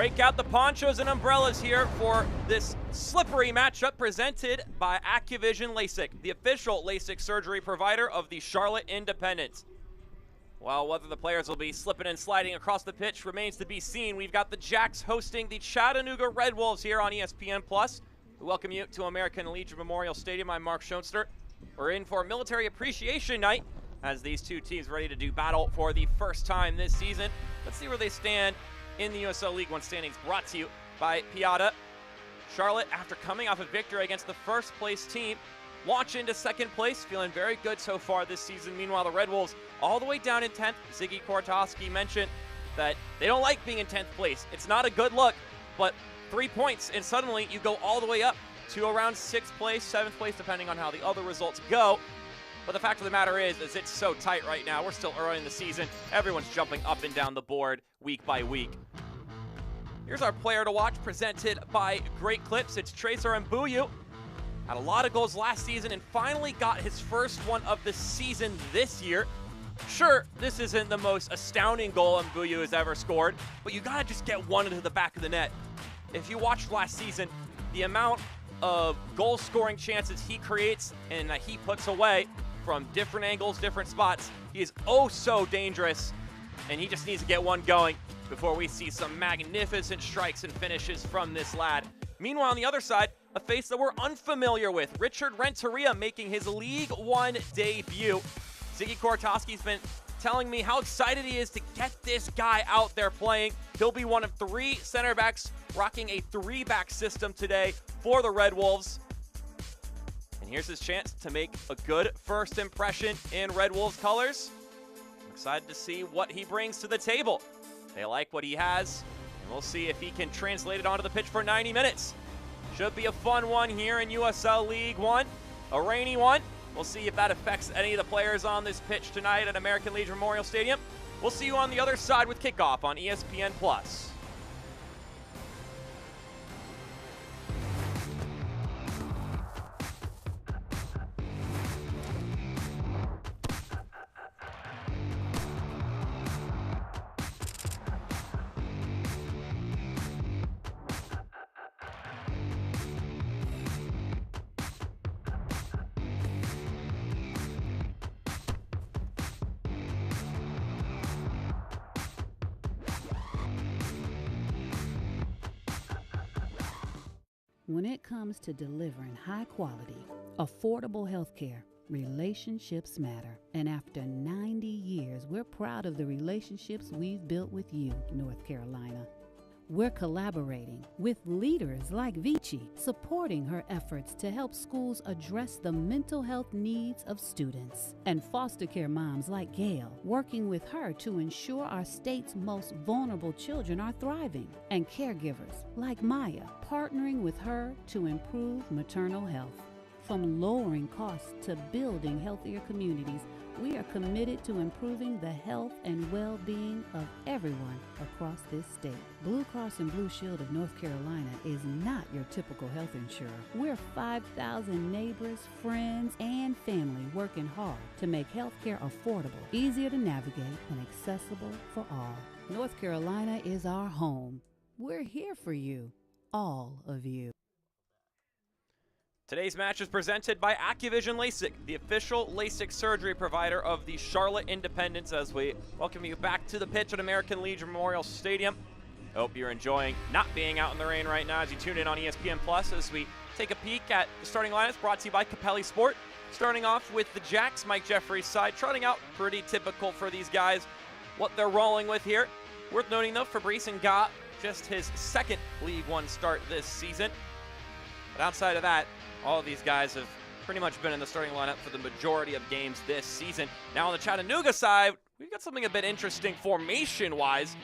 Break out the ponchos and umbrellas here for this slippery matchup presented by AccuVision LASIK, the official LASIK surgery provider of the Charlotte Independents. Well, whether the players will be slipping and sliding across the pitch remains to be seen. We've got the Jacks hosting the Chattanooga Red Wolves here on ESPN+. We welcome you to American Legion Memorial Stadium. I'm Mark Schoenstert. We're in for Military Appreciation Night as these two teams ready to do battle for the first time this season. Let's see where they stand in the USL League One standings, brought to you by Piata. Charlotte, after coming off a victory against the first place team, launch into second place, feeling very good so far this season. Meanwhile, the Red Wolves all the way down in 10th. Ziggy Kortowski mentioned that they don't like being in 10th place. It's not a good look, but 3 points and suddenly you go all the way up to around 6th place, 7th place, depending on how the other results go. But the fact of the matter is it's so tight right now. We're still early in the season. Everyone's jumping up and down the board week by week. Here's our player to watch, presented by Great Clips. It's Tracer Mbuyu. Had a lot of goals last season and finally got his first one of the season this year. Sure, this isn't the most astounding goal Mbuyu has ever scored, but you gotta just get one into the back of the net. If you watched last season, the amount of goal-scoring chances he creates and that he puts away from different angles, different spots, he is oh so dangerous, and he just needs to get one going before we see some magnificent strikes and finishes from this lad. Meanwhile, on the other side, a face that we're unfamiliar with, Richard Renteria making his League One debut. Ziggy Kortowski's been telling me how excited he is to get this guy out there playing. He'll be one of 3 center backs rocking a 3-back system today for the Red Wolves. And here's his chance to make a good first impression in Red Wolves colors. I'm excited to see what he brings to the table. They like what he has, and we'll see if he can translate it onto the pitch for 90 minutes. Should be a fun one here in USL League One, a rainy one. We'll see if that affects any of the players on this pitch tonight at American Legion Memorial Stadium. We'll see you on the other side with kickoff on ESPN+. When it comes to delivering high quality, affordable health care, relationships matter. And after 90 years, we're proud of the relationships we've built with you, North Carolina. We're collaborating with leaders like Vici, supporting her efforts to help schools address the mental health needs of students, and foster care moms like Gail, working with her to ensure our state's most vulnerable children are thriving, and caregivers like Maya, partnering with her to improve maternal health. From lowering costs to building healthier communities, we are committed to improving the health and well-being of everyone across this state. Blue Cross and Blue Shield of North Carolina is not your typical health insurer. We're 5,000 neighbors, friends, and family working hard to make healthcare affordable, easier to navigate, and accessible for all. North Carolina is our home. We're here for you, all of you. Today's match is presented by AccuVision LASIK, the official LASIK surgery provider of the Charlotte Independents, as we welcome you back to the pitch at American Legion Memorial Stadium. I hope you're enjoying not being out in the rain right now as you tune in on ESPN Plus as we take a peek at the starting lineups brought to you by Capelli Sport. Starting off with the Jacks, Mike Jeffries' side, trotting out pretty typical for these guys, what they're rolling with here. Worth noting though, Fabrice Nga, just his 2nd League One start this season. But outside of that, all of these guys have pretty much been in the starting lineup for the majority of games this season. Now on the Chattanooga side, we've got something a bit interesting formation-wise.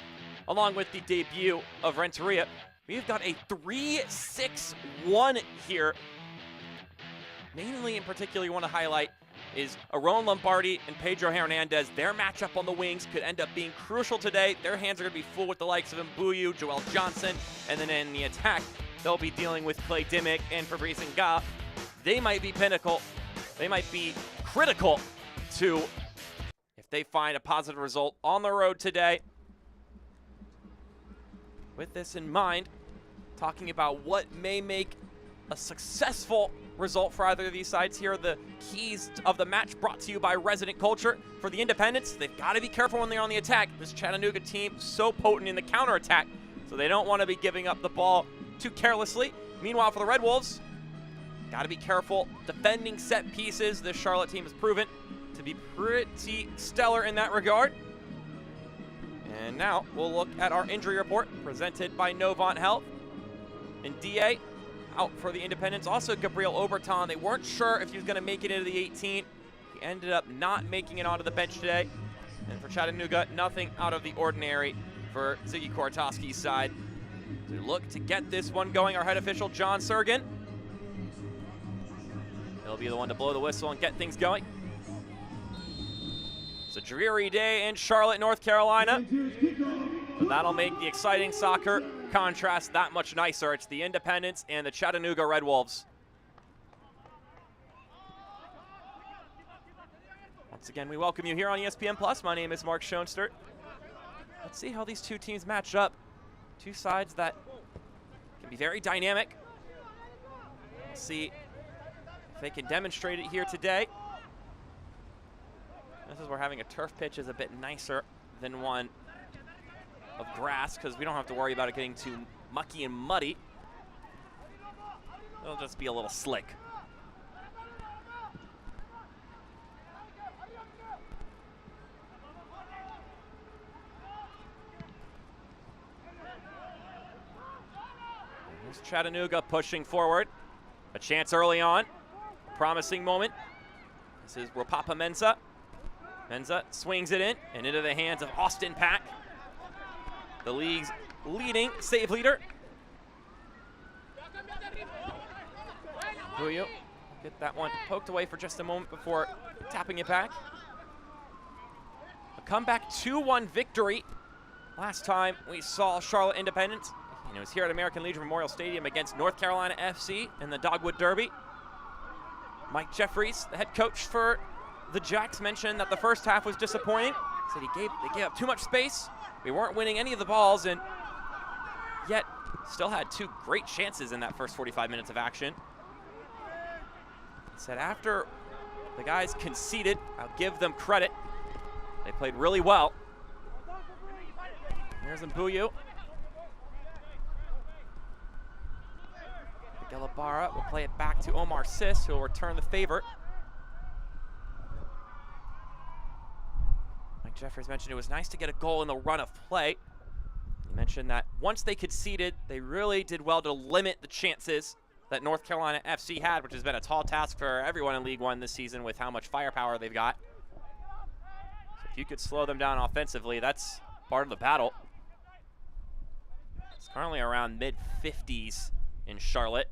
Along with the debut of Renteria, we've got a 3-6-1 here. Mainly in particular you want to highlight is Aron Lombardi and Pedro Hernandez. Their matchup on the wings could end up being crucial today. Their hands are going to be full with the likes of Mbuyu, Joel Johnson, and then in the attack, they'll be dealing with Clay Dimmick and Fabrice Nga. They might be pinnacle. They might be critical to, if they find a positive result on the road today. with this in mind, talking about what may make a successful result for either of these sides. Here are the keys of the match brought to you by Resident Culture. For the Independents, they've got to be careful when they're on the attack. This Chattanooga team so potent in the counterattack, so they don't want to be giving up the ball too carelessly. Meanwhile, for the Red Wolves, got to be careful defending set pieces. This Charlotte team has proven to be pretty stellar in that regard. And now we'll look at our injury report presented by Novant Health. And DA out for the Independents. Also, Gabriel Oberton. They weren't sure if he was going to make it into the 18. He ended up not making it onto the bench today. And for Chattanooga, nothing out of the ordinary for Ziggy Kortowski's side. To look to get this one going, our head official, John Surgan. He'll be the one to blow the whistle and get things going. It's a dreary day in Charlotte, North Carolina. But that'll make the exciting soccer contrast that much nicer. It's the Independents and the Chattanooga Red Wolves. Once again, we welcome you here on ESPN Plus. My name is Mark Schoenstert. Let's see how these two teams match up. Two sides that can be very dynamic. We'll see if they can demonstrate it here today. This is where having a turf pitch is a bit nicer than one of grass, because we don't have to worry about it getting too mucky and muddy. It'll just be a little slick. Here's Chattanooga pushing forward. A chance early on. A promising moment. This is Ropapa Mensah. Mensah swings it in and into the hands of Austin Pack, the league's leading save leader. Buyo get that one poked away for just a moment before tapping it back. A comeback 2-1 victory. Last time we saw Charlotte Independents, it was here at American Legion Memorial Stadium against North Carolina FC in the Dogwood Derby. Mike Jeffries, the head coach for the Jacks, mentioned that the first half was disappointing. Said they gave up too much space. We weren't winning any of the balls, and yet still had two great chances in that first 45 minutes of action. He said after the guys conceded, I'll give them credit. They played really well. Here's Mbuyu. Gelabara will play it back to Omar Sis, who will return the favor. Mike Jeffries mentioned it was nice to get a goal in the run of play. He mentioned that once they conceded, they really did well to limit the chances that North Carolina FC had, which has been a tall task for everyone in League One this season with how much firepower they've got. So if you could slow them down offensively, that's part of the battle. It's currently around mid-50s in Charlotte.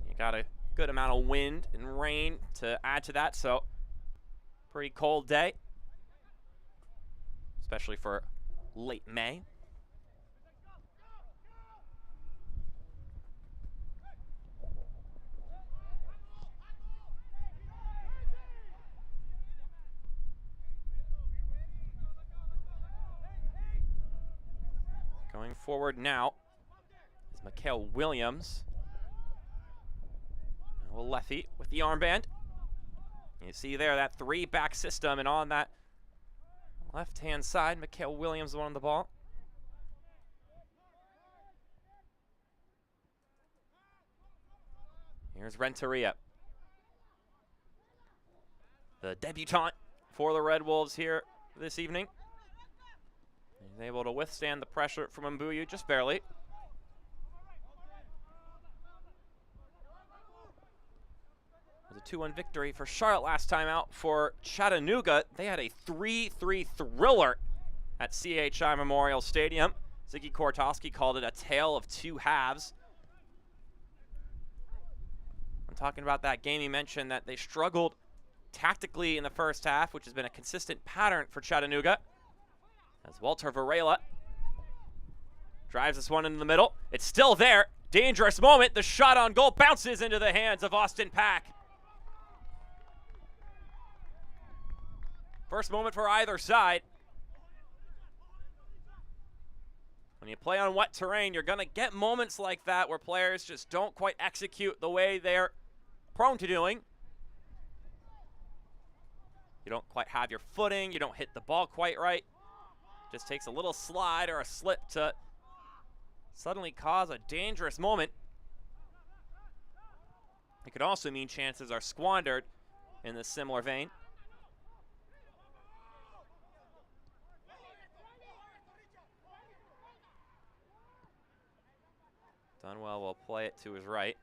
You got a good amount of wind and rain to add to that, so pretty cold day, especially for late May. Going forward now is Mikhail Williams. Now Leffy with the armband. You see there that three-back system, and on that left-hand side, Mikhail Williams won the ball. Here's Renteria, the debutant for the Red Wolves here this evening. He's able to withstand the pressure from Mbuyu just barely. It was a 2-1 victory for Charlotte last time out. For Chattanooga, they had a 3-3 thriller at CHI Memorial Stadium. Ziggy Kortowski called it a tale of two halves. I'm talking about that game. He mentioned that they struggled tactically in the first half, which has been a consistent pattern for Chattanooga. As Walter Varela drives this one into the middle. It's still there. Dangerous moment. The shot on goal bounces into the hands of Austin Pack. First moment for either side. When you play on wet terrain, you're going to get moments like that where players just don't quite execute the way they're prone to doing. You don't quite have your footing, you don't hit the ball quite right. Just takes a little slide or a slip to suddenly cause a dangerous moment. It could also mean chances are squandered in this similar vein. Dunwell will play it to his right.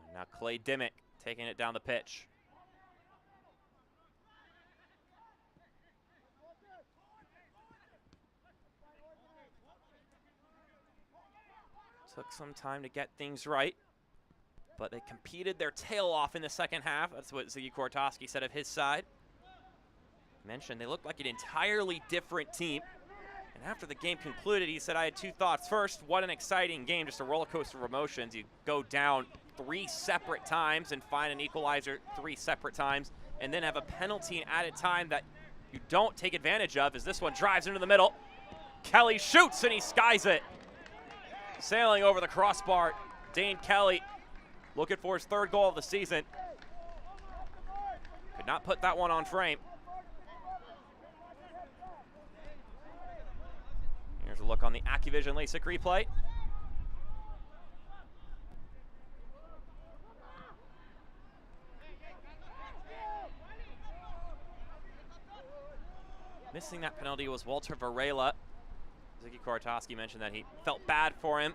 And now Clay Dimmick taking it down the pitch. Took some time to get things right, but they competed their tail off in the second half. That's what Ziggy Kortowski said of his side. Mentioned they looked like an entirely different team. And after the game concluded, he said, I had two thoughts. First, what an exciting game, just a roller coaster of emotions. You go down 3 separate times and find an equalizer 3 separate times, and then have a penalty in added time that you don't take advantage of as this one drives into the middle. Kelly shoots and he skies it. Sailing over the crossbar, Dane Kelly looking for his 3rd goal of the season. Could not put that one on frame. Here's a look on the Accuvision LASIK replay. Missing that penalty was Walter Varela. Ziggy Kortowski mentioned that he felt bad for him.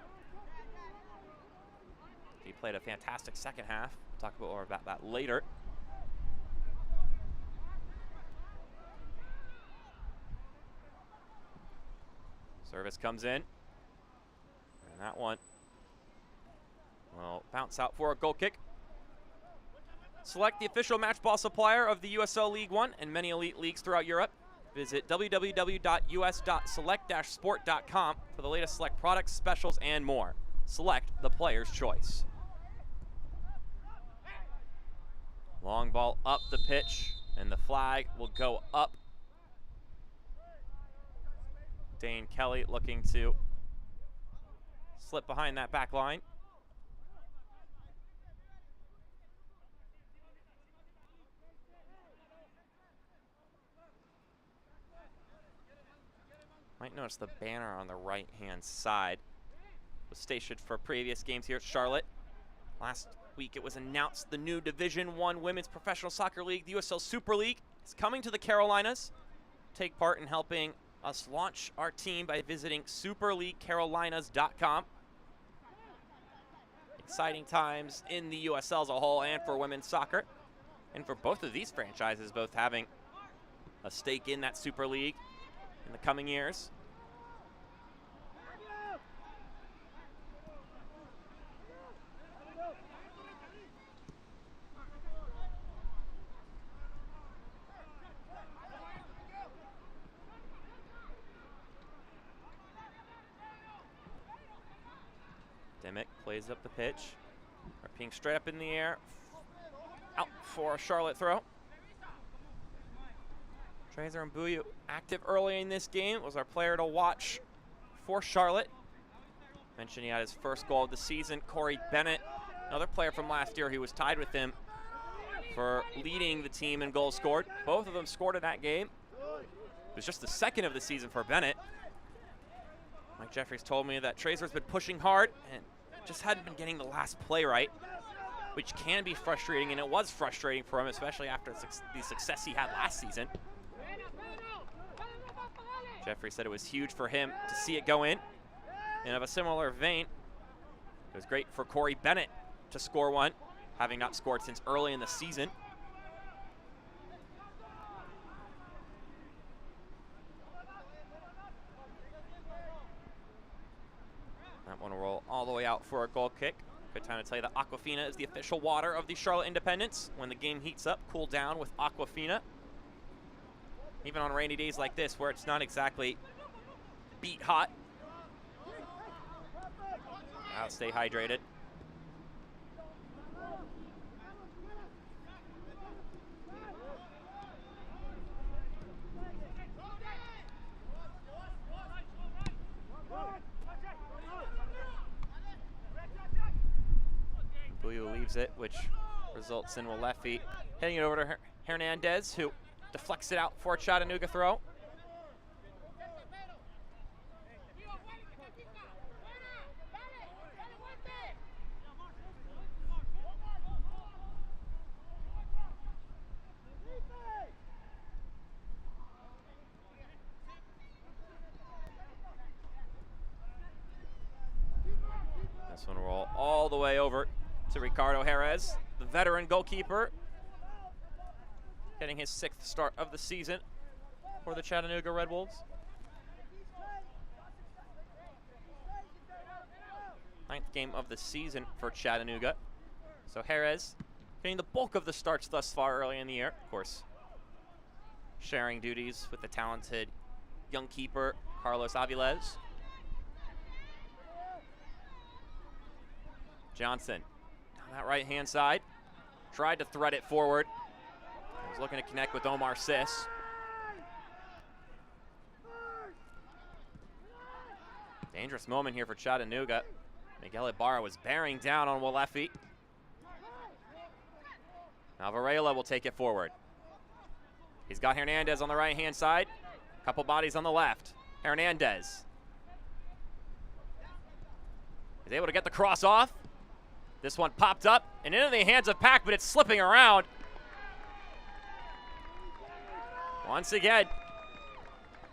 He played a fantastic second half. We'll talk more about that later. Service comes in. And that one will bounce out for a goal kick. Select the official match ball supplier of the USL League One and many elite leagues throughout Europe. Visit www.us.select-sport.com for the latest Select products, specials, and more. Select the player's choice. Long ball up the pitch, and the flag will go up. Dane Kelly looking to slip behind that back line. Might notice the banner on the right-hand side was stationed for previous games here at Charlotte. Last week it was announced the new Division I Women's Professional Soccer League, the USL Super League, is coming to the Carolinas. Take part in helping us launch our team by visiting superleaguecarolinas.com. Exciting times in the USL as a whole and for women's soccer. And for both of these franchises, both having a stake in that Super League in the coming years. Dimmick plays up the pitch. Ping straight up in the air. Out for a Charlotte throw. Trezer Mbuyu active early in this game, was our player to watch for Charlotte. Mentioned he had his 1st goal of the season. Corey Bennett, another player from last year, who was tied with him for leading the team in goals scored. Both of them scored in that game. It was just the 2nd of the season for Bennett. Mike Jeffries told me that Trazer's been pushing hard and just hadn't been getting the last play right, which can be frustrating, and it was frustrating for him, especially after the success he had last season. Jeffrey said it was huge for him to see it go in. And of a similar vein, it was great for Corey Bennett to score one, having not scored since early in the season. That one will roll all the way out for a goal kick. Good time to tell you that Aquafina is the official water of the Charlotte Independents. When the game heats up, cool down with Aquafina. Even on rainy days like this where it's not exactly beat hot. Now stay hydrated. Mbuyu leaves it, which results in Walefi hitting it over to Hernandez, who deflects it out for a Chattanooga throw. This one will roll all the way over to Ricardo Jerez, the veteran goalkeeper, getting his 6th start of the season for the Chattanooga Red Wolves. 9th game of the season for Chattanooga. So Jerez getting the bulk of the starts thus far early in the year. Of course, sharing duties with the talented young keeper, Carlos Aviles. Johnson on that right-hand side, tried to thread it forward. He was looking to connect with Omar Sis. Dangerous moment here for Chattanooga. Miguel Ibarra was bearing down on Walefi. Now Varela will take it forward. He's got Hernandez on the right-hand side. Couple bodies on the left. Hernandez is able to get the cross off. This one popped up and into the hands of Pack, but it's slipping around. Once again,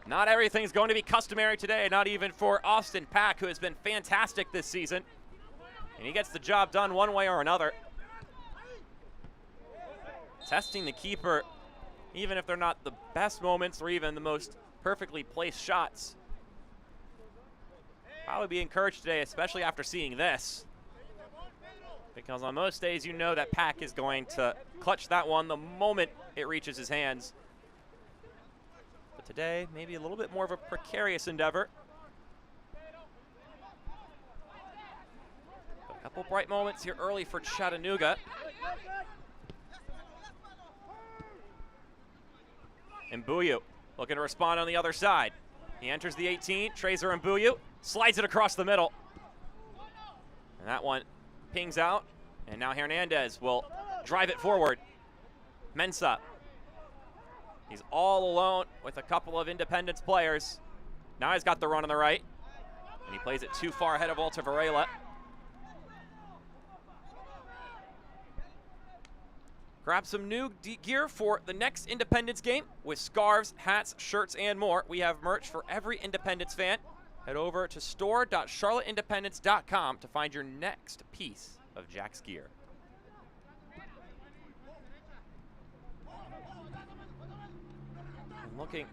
not everything's going to be customary today, not even for Austin Pack, who has been fantastic this season. And he gets the job done one way or another. Testing the keeper, even if they're not the best moments or even the most perfectly placed shots. Probably be encouraged today, especially after seeing this. Because on most days, you know that Pack is going to clutch that one the moment it reaches his hands. But today, maybe a little bit more of a precarious endeavor. But a couple bright moments here early for Chattanooga. Mbuyu looking to respond on the other side. He enters the 18, Trazer Mbuyu, slides it across the middle. And that one pings out, and now Hernandez will drive it forward. Mensah, he's all alone with a couple of Independence players. Now he's got the run on the right, and he plays it too far ahead of Walter Varela. Grab some new gear for the next Independence game with scarves, hats, shirts, and more. We have merch for every Independence fan. Head over to store.charlotteindependence.com to find your next piece of Jack's gear. And looking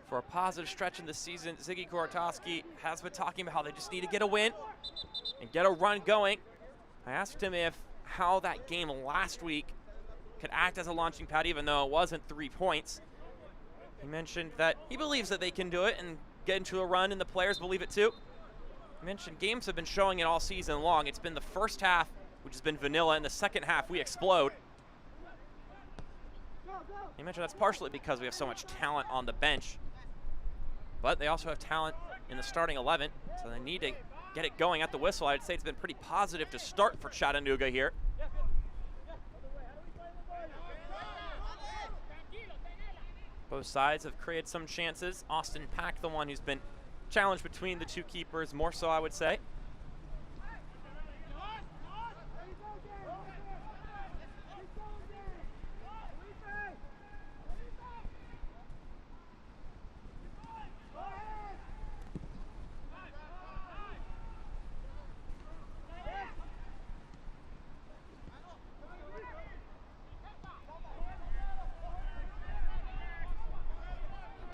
for a positive stretch in the season, Ziggy Korotowski has been talking about how they just need to get a win and get a run going. I asked him how that game last week could act as a launching pad, even though it wasn't 3 points. He mentioned that he believes that they can do it and get into a run, and the players believe it too. He mentioned games have been showing it all season long. It's been the first half, which has been vanilla, and the second half, we explode. He mentioned that's partially because we have so much talent on the bench, but they also have talent in the starting 11, so they need to get it going at the whistle. I'd say it's been pretty positive to start for Chattanooga here. Both sides have created some chances. Austin Pack, the one who's been challenged between the two keepers, more so I would say.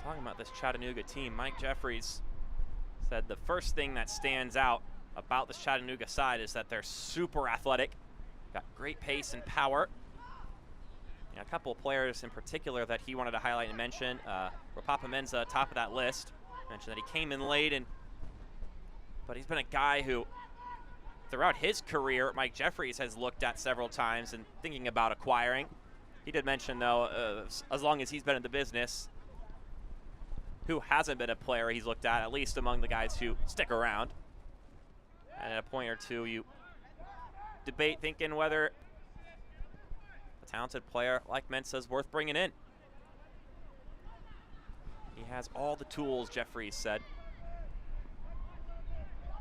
Talking about this Chattanooga team, Mike Jeffries said the first thing that stands out about this Chattanooga side is that they're super athletic, got great pace and power. A couple of players in particular that he wanted to highlight and mention. Rapapa Mensah, top of that list. Mentioned that he came in late, but he's been a guy who, throughout his career, Mike Jeffries has looked at several times and thinking about acquiring. He did mention, though, as long as he's been in the business, who hasn't been a player he's looked at least among the guys who stick around. And at a point or two, you debate thinking whether a talented player like Mensah is worth bringing in. He has all the tools, Jeffries said.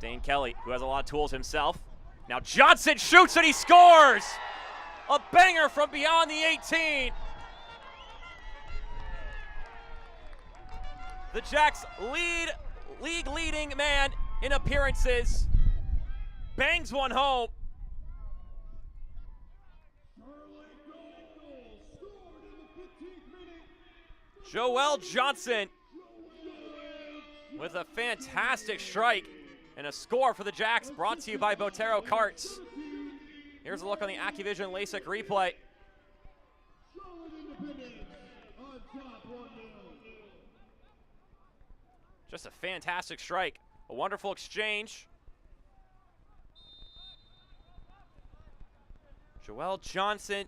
Dane Kelly, who has a lot of tools himself. Now Johnson shoots and he scores! A banger from beyond the 18. The Jacks league leading man in appearances. Bangs one home. Joel Johnson with a fantastic strike and a score for the Jacks, brought to you by Botero Carts. Here's a look on the Activision LASIK replay. Just a fantastic strike, a wonderful exchange. Joel Johnson,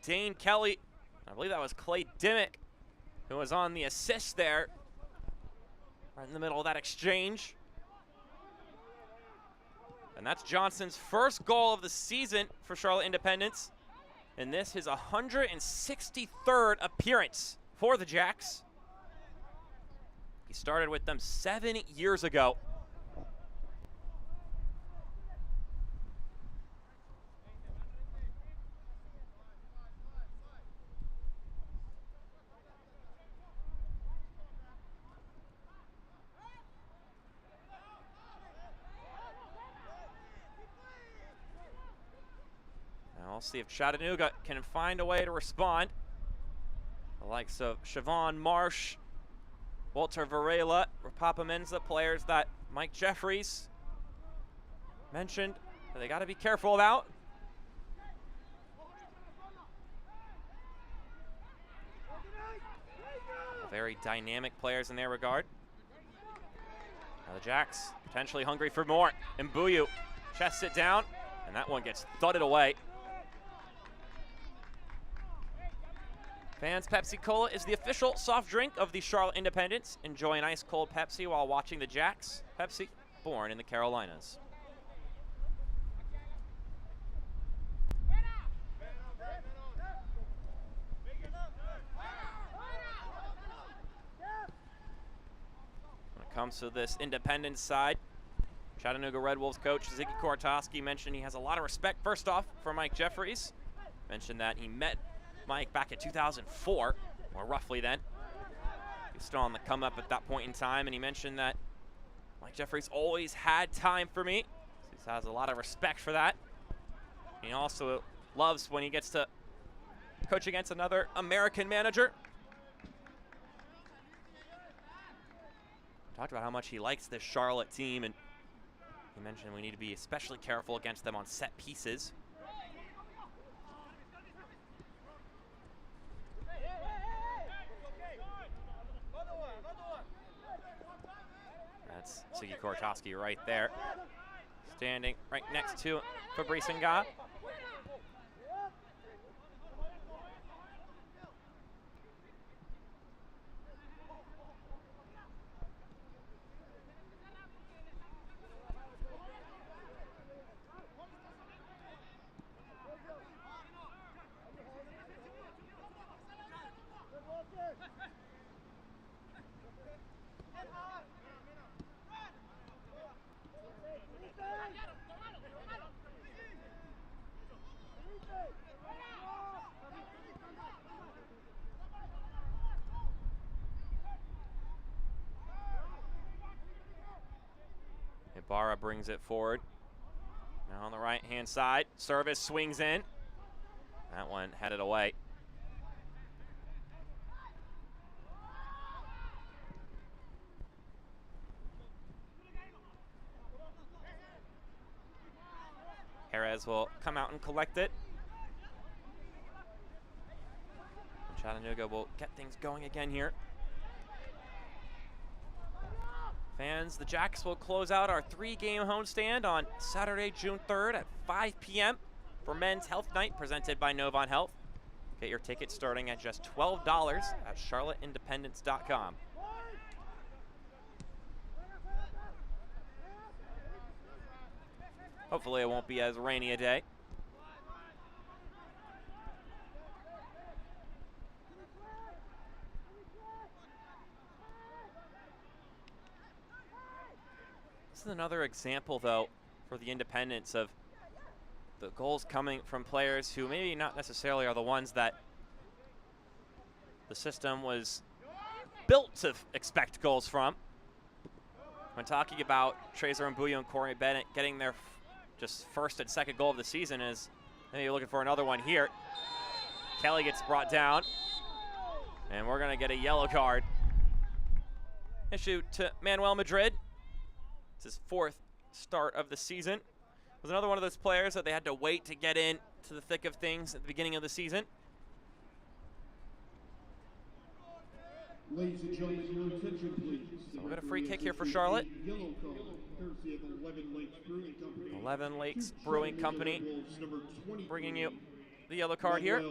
Dane Kelly, I believe that was Clay Dimmick who was on the assist there, right in the middle of that exchange. And that's Johnson's first goal of the season for Charlotte Independence. And this is his 163rd appearance for the Jacks. He started with them 7 years ago. We'll see if Chattanooga can find a way to respond. The likes of Siobhan Marsh, Walter Varela, Papa Mensah, players that Mike Jeffries mentioned that they got to be careful about. Very dynamic players in their regard. Now the Jacks potentially hungry for more. Mbuyu chests it down, and that one gets thudded away. Fans, Pepsi Cola is the official soft drink of the Charlotte Independents. Enjoy an ice cold Pepsi while watching the Jacks. Pepsi, born in the Carolinas. When it comes to this Independence side, Chattanooga Red Wolves coach Ziggy Kortowski mentioned he has a lot of respect, first off, for Mike Jeffries. Mentioned that he met Mike back in 2004, or roughly then. He was still on the come up at that point in time, and he mentioned that Mike Jeffries always had time for me. So he has a lot of respect for that. He also loves when he gets to coach against another American manager. Talked about how much he likes this Charlotte team, and he mentioned we need to be especially careful against them on set pieces. That's Ziggy Kortowski right there, standing right next to Fabrice Nga. Ibarra brings it forward. Now on the right-hand side, service swings in. That one headed away. Jerez will come out and collect it. And Chattanooga will get things going again here. Fans, the Jacks will close out our 3-game homestand on Saturday, June 3rd at 5 p.m. for Men's Health Night presented by Novant Health. Get your tickets starting at just $12 at charlotteindependence.com. Hopefully it won't be as rainy a day. is another example, though, for the Independents of the goals coming from players who maybe not necessarily are the ones that the system was built to expect goals from. When talking about Trezor Mbuyu and Corey Bennett getting their just first and second goal of the season, is maybe looking for another one here. Kelly gets brought down, and we're gonna get a yellow card issued to Manuel Madrid. It's his fourth start of the season. Was another one of those players that they had to wait to get in to the thick of things at the beginning of the season. Ladies and gentlemen, your attention, please. So we'll get a free kick here for Charlotte. Yellow card, courtesy of 11 Lakes Brewing Company. 11 Lakes Brewing Company bringing you the yellow card here. If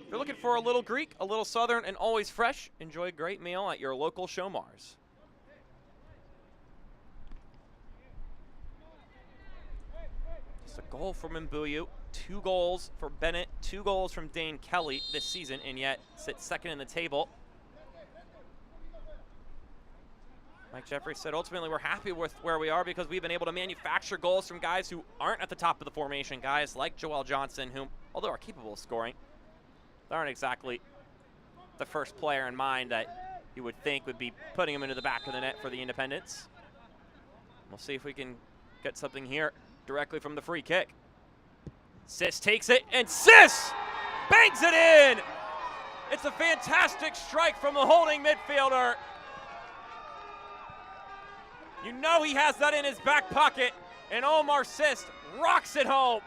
you're looking for a little Greek, a little Southern, and always fresh, enjoy a great meal at your local Showmars. Just a goal from Mbuyu, 2 goals for Bennett, 2 goals from Dane Kelly this season, and yet sits second in the table. Mike Jeffrey said, ultimately, we're happy with where we are because we've been able to manufacture goals from guys who aren't at the top of the formation, guys like Joel Johnson, who, although are capable of scoring, they aren't exactly the first player in mind that you would think would be putting him into the back of the net for the Independents. We'll see if we can get something here directly from the free kick. Sis takes it, and Sis bangs it in! It's a fantastic strike from the holding midfielder. You know he has that in his back pocket, and Omar Sis rocks it home.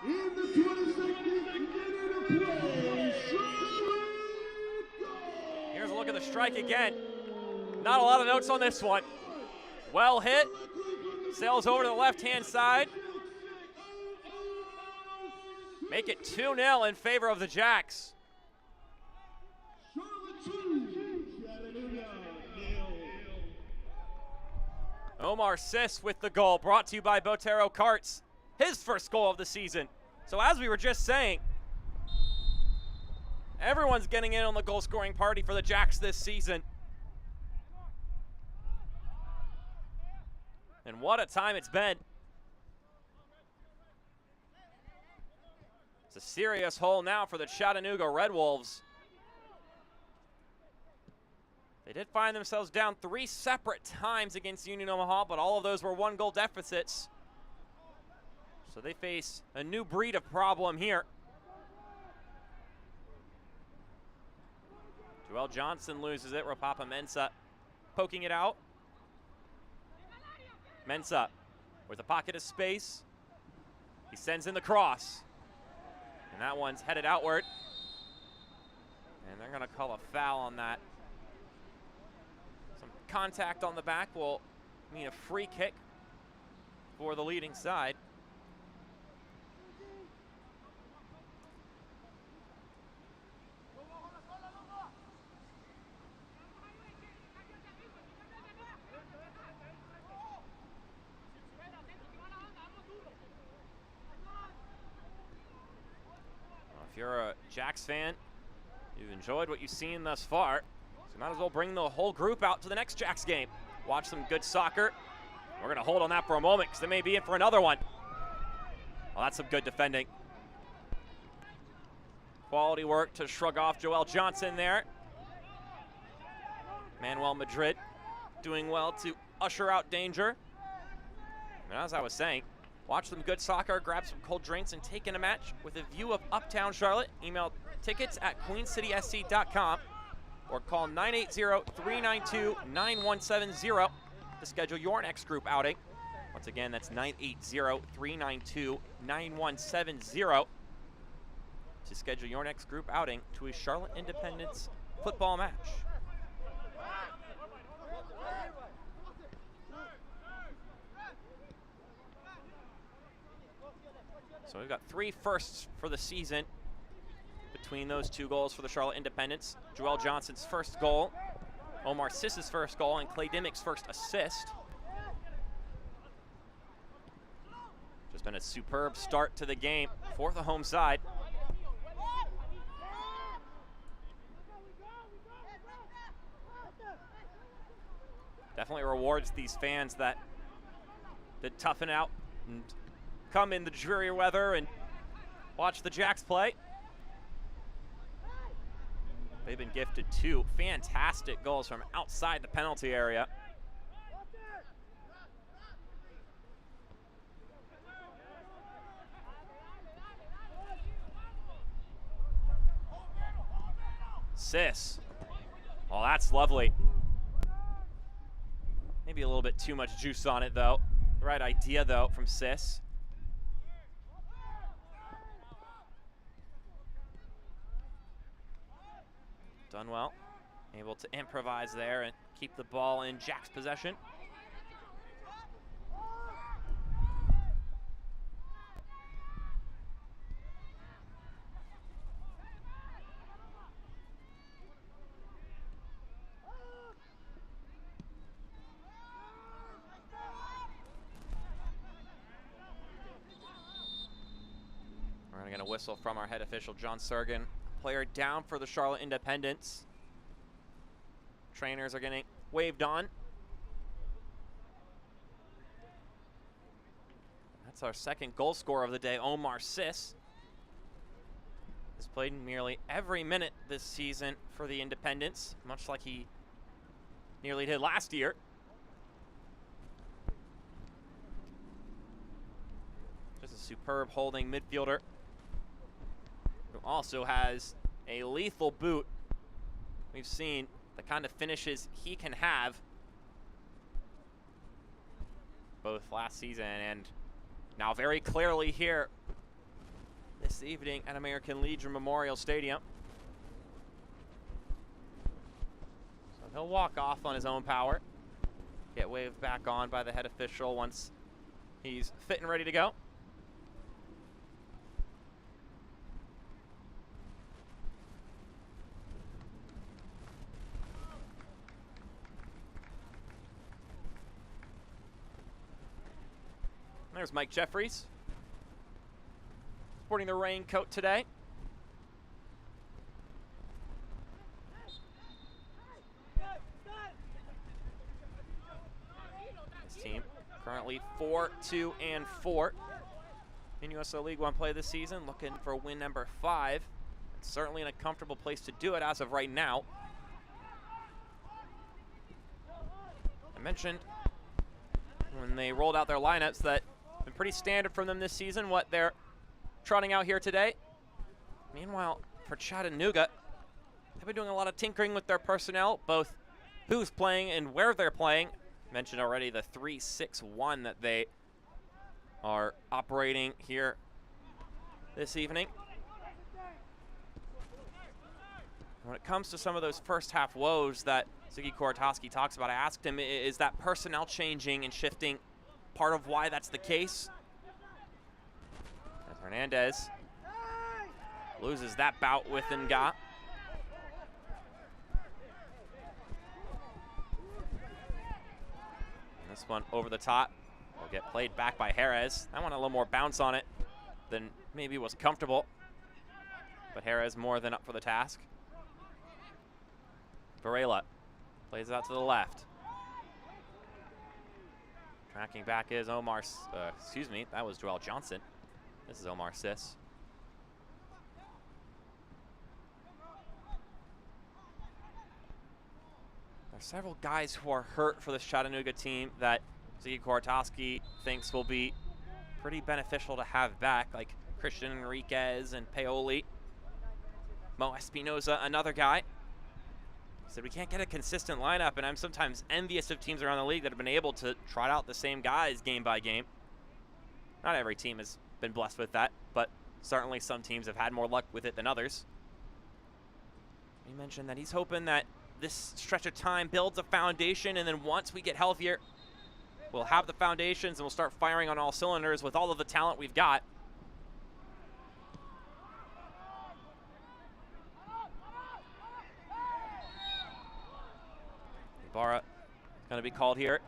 In the 22nd minute of play, Here's a look at the strike again. Not a lot of notes on this one. Well hit, sails over to the left-hand side. Make it 2-0 in favor of the Jacks. Omar Sis with the goal, brought to you by Botero Carts, his first goal of the season. So as we were just saying, everyone's getting in on the goal-scoring party for the Jacks this season. And what a time it's been. It's a serious hole now for the Chattanooga Red Wolves. They did find themselves down 3 separate times against Union Omaha, but all of those were 1-goal deficits. So they face a new breed of problem here. Joel Johnson loses it. Rapapa Mensah poking it out. Mensah with a pocket of space. He sends in the cross. And that one's headed outward. And they're going to call a foul on that. Some contact on the back will mean a free kick for the leading side. If you're a Jacks fan, you've enjoyed what you've seen thus far, so you might as well bring the whole group out to the next Jacks game. Watch some good soccer. We're going to hold on that for a moment because they may be in for another one. Well, that's some good defending. Quality work to shrug off Joel Johnson there. Manuel Madrid doing well to usher out danger. And as I was saying, watch some good soccer, grab some cold drinks, and take in a match with a view of Uptown Charlotte. Email tickets at queencitysc.com or call 980-392-9170 to schedule your next group outing. Once again, that's 980-392-9170 to schedule your next group outing to a Charlotte Independence football match. So we've got 3 firsts for the season between those 2 goals for the Charlotte Independents. Joel Johnson's first goal, Omar Sis's first goal, and Clay Dimmick's first assist. Just been a superb start to the game for the home side. Definitely rewards these fans that toughen out and come in the dreary weather and watch the Jacks play. They've been gifted 2 fantastic goals from outside the penalty area. Sis. Oh, that's lovely. Maybe a little bit too much juice on it, though. The right idea, though, from Sis. Done well. Able to improvise there and keep the ball in Jack's possession. We're going to get a whistle from our head official, John Sergen. Player down for the Charlotte Independents. Trainers are getting waved on. That's our second goal scorer of the day, Omar Sis. Has played nearly every minute this season for the Independents, much like he nearly did last year. Just a superb holding midfielder who also has a lethal boot. We've seen the kind of finishes he can have both last season and now very clearly here this evening at American Legion Memorial Stadium. So he'll walk off on his own power, get waved back on by the head official once he's fit and ready to go. There's Mike Jeffries, sporting the raincoat today. His team currently 4-2-4 in USL League One play this season, looking for win number 5. It's certainly in a comfortable place to do it as of right now. I mentioned when they rolled out their lineups that been pretty standard from them this season, what they're trotting out here today. Meanwhile, for Chattanooga, they've been doing a lot of tinkering with their personnel, both who's playing and where they're playing. Mentioned already the 3-6-1 that they are operating here this evening. When it comes to some of those first half woes that Ziggy Korotowski talks about, I asked him, is that personnel changing and shifting part of why that's the case? As Hernandez loses that bout with Nga. And this one over the top will get played back by Jerez. That one a little more bounce on it than maybe was comfortable, but Jerez more than up for the task. Varela plays it out to the left. Tracking back is Omar, excuse me, that was Joel Johnson. This is Omar Sis. There are several guys who are hurt for this Chattanooga team that Ziggy Korotowski thinks will be pretty beneficial to have back, like Christian Enriquez and Paoli. Mo Espinoza, another guy. Said we can't get a consistent lineup, and I'm sometimes envious of teams around the league that have been able to trot out the same guys game by game. Not every team has been blessed with that, but certainly some teams have had more luck with it than others. He mentioned that he's hoping that this stretch of time builds a foundation, and then once we get healthier, we'll have the foundations and we'll start firing on all cylinders with all of the talent we've got. Ibarra going to be called here.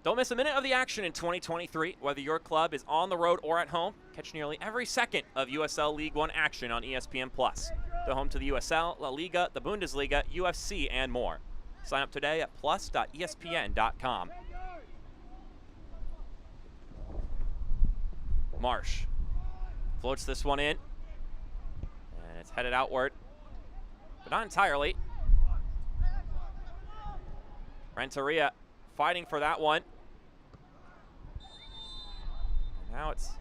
Don't miss a minute of the action in 2023, whether your club is on the road or at home. Catch nearly every second of USL League One action on ESPN+. The home to the USL, La Liga, the Bundesliga, UFC, and more. Sign up today at plus.espn.com. Marsh floats this one in, and it's headed outward, but not entirely. Renteria fighting for that one. Now it's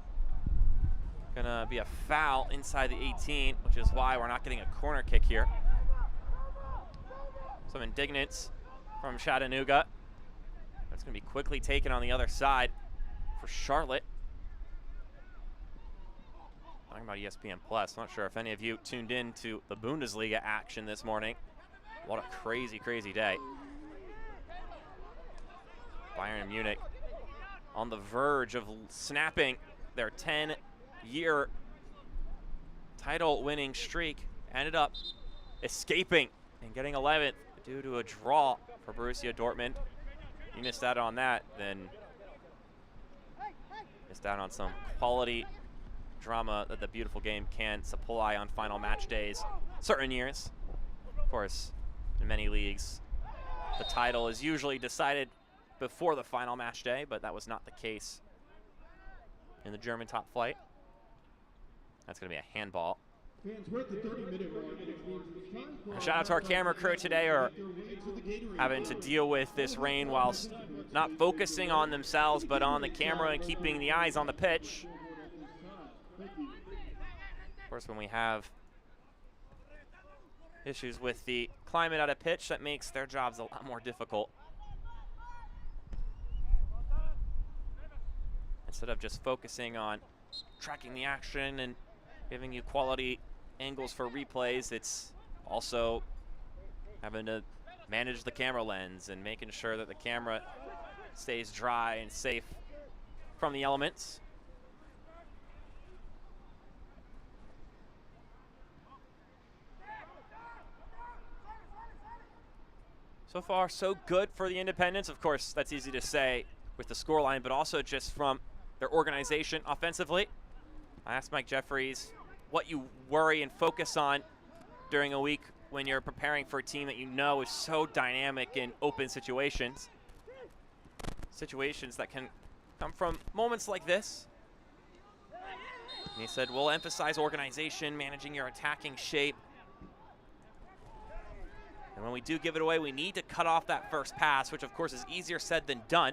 gonna be a foul inside the 18, which is why we're not getting a corner kick here. Some indignance from Chattanooga. That's gonna be quickly taken on the other side for Charlotte. Talking about ESPN Plus, not sure if any of you tuned in to the Bundesliga action this morning. What a crazy, crazy day. Bayern Munich on the verge of snapping their 10-year title-winning streak. Ended up escaping and getting 11th due to a draw for Borussia Dortmund. You missed out on that, then missed out on some quality drama that the beautiful game can supply on final match days. Certain years, of course, in many leagues, the title is usually decided before the final match day, but that was not the case in the German top flight. That's going to be a handball. Shout out to our camera crew today, are having to deal with this rain whilst not focusing on themselves, but on the camera and keeping the eyes on the pitch. Of course, when we have issues with the climate at a pitch, that makes their jobs a lot more difficult. Instead of just focusing on tracking the action and giving you quality angles for replays, it's also having to manage the camera lens and making sure that the camera stays dry and safe from the elements. So far, so good for the Independents. Of course, that's easy to say with the scoreline, but also just from their organization offensively. I asked Mike Jeffries what you worry and focus on during a week when you're preparing for a team that you know is so dynamic in open situations. Situations that can come from moments like this. And he said, we'll emphasize organization, managing your attacking shape. And when we do give it away, we need to cut off that first pass, which of course is easier said than done.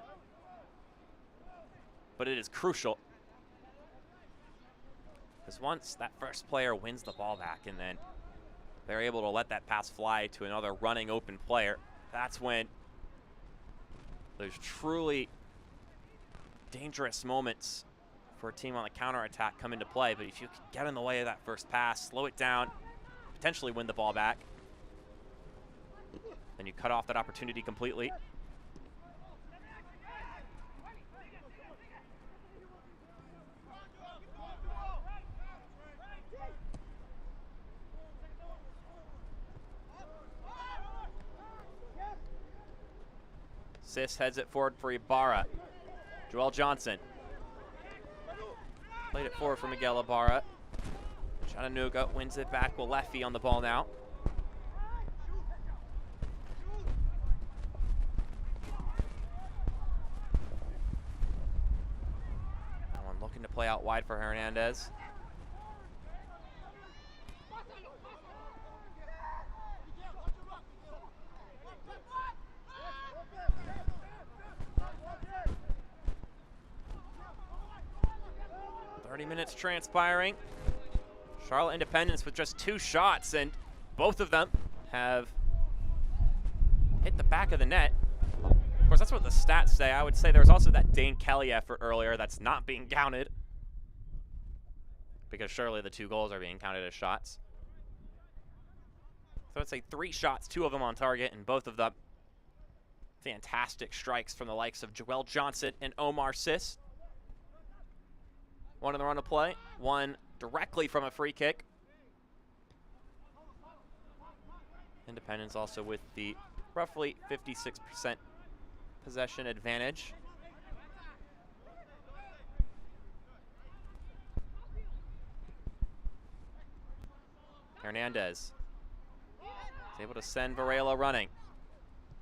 But it is crucial. Because once that first player wins the ball back and then they're able to let that pass fly to another running open player, that's when those truly dangerous moments for a team on the counterattack come into play. But if you can get in the way of that first pass, slow it down, potentially win the ball back, then you cut off that opportunity completely. Sis heads it forward for Ibarra. Joel Johnson. Played it forward for Miguel Ibarra. Chattanooga wins it back with Leffy on the ball now. That one looking to play out wide for Hernandez. Minutes transpiring. Charlotte Independents with just 2 shots, and both of them have hit the back of the net. Of course, that's what the stats say. I would say there's also that Dane Kelly effort earlier that's not being counted, because surely the 2 goals are being counted as shots. So I'd say 3 shots, 2 of them on target, and both of them fantastic strikes from the likes of Joel Johnson and Omar Sis. One on the run of play, one directly from a free kick. Independence also with the roughly 56% possession advantage. Hernandez is able to send Varela running.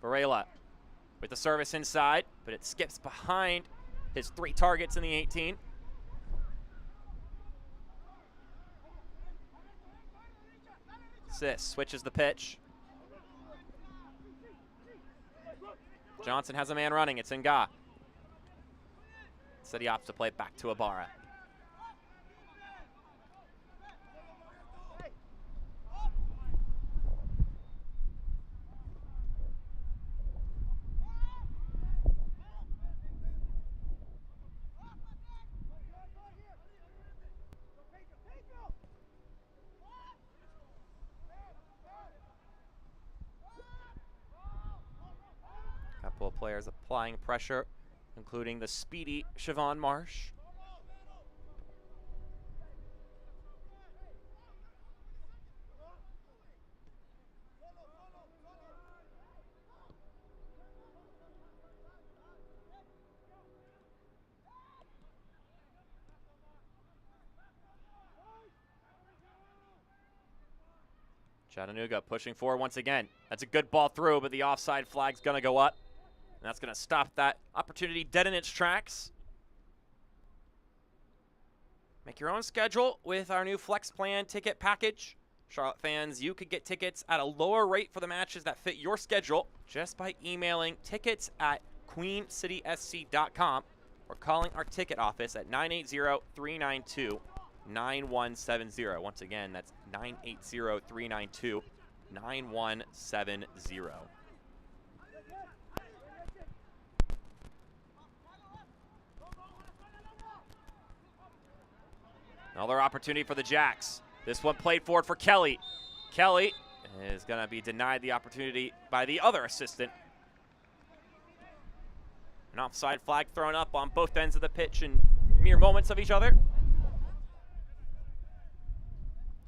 Varela with the service inside, but it skips behind his 3 targets in the 18. Sis switches the pitch. Johnson has a man running. It's Nga. Instead, he opts to play it back to Ibarra. Couple of players applying pressure, including the speedy Siobhan Marsh. Chattanooga pushing forward once again. That's a good ball through, but the offside flag's going to go up. And that's going to stop that opportunity dead in its tracks. Make your own schedule with our new Flex Plan ticket package. Charlotte fans, you could get tickets at a lower rate for the matches that fit your schedule just by emailing tickets@queencitysc.com or calling our ticket office at 980-392-9170. Once again, that's 980-392-9170. Another opportunity for the Jacks. This one played forward for Kelly. Kelly is going to be denied the opportunity by the other assistant. An offside flag thrown up on both ends of the pitch in mere moments of each other.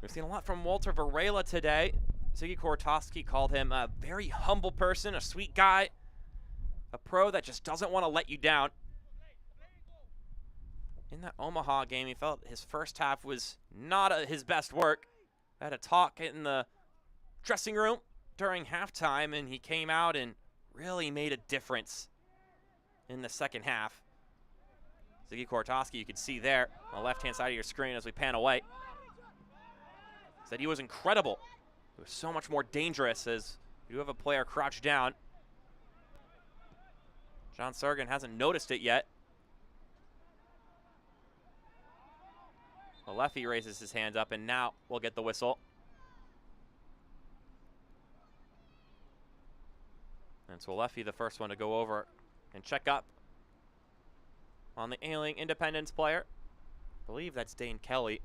We've seen a lot from Walter Varela today. Ziggy Kortowski called him a very humble person, a sweet guy, a pro that just doesn't want to let you down. In that Omaha game, he felt his first half was not his best work. I had a talk in the dressing room during halftime, and he came out and really made a difference in the second half. Ziggy Kortowski, you can see there on the left-hand side of your screen as we pan away, said he was incredible. It was so much more dangerous as you have a player crouched down. John Sergen hasn't noticed it yet. Alefi raises his hands up, and now we'll get the whistle. And so Alefi, the first one to go over and check up on the ailing Independence player. I believe that's Dane Kelly.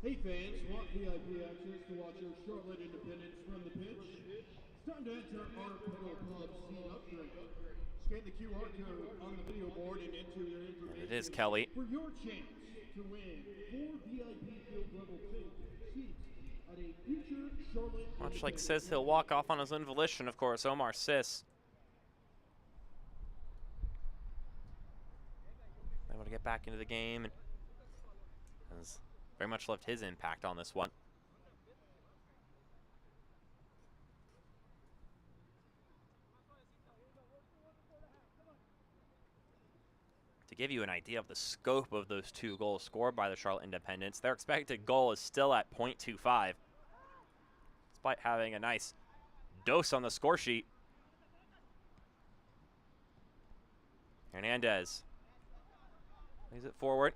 Hey fans, want VIP access to watch your Charlotte Independence run the pitch? It's time to enter our Pedal Pub Seat Upgrade. Scan the QR code on the video board and enter your information. It is Kelly. For your chance to win 4 VIP field level seats at a future Charlotte. Much like Sis, he'll walk off on his own volition, of course. Omar Sis able to get back into the game and has very much left his impact on this one. To give you an idea of the scope of those 2 goals scored by the Charlotte Independents, their expected goal is still at .25, despite having a nice dose on the score sheet. Hernandez plays it forward.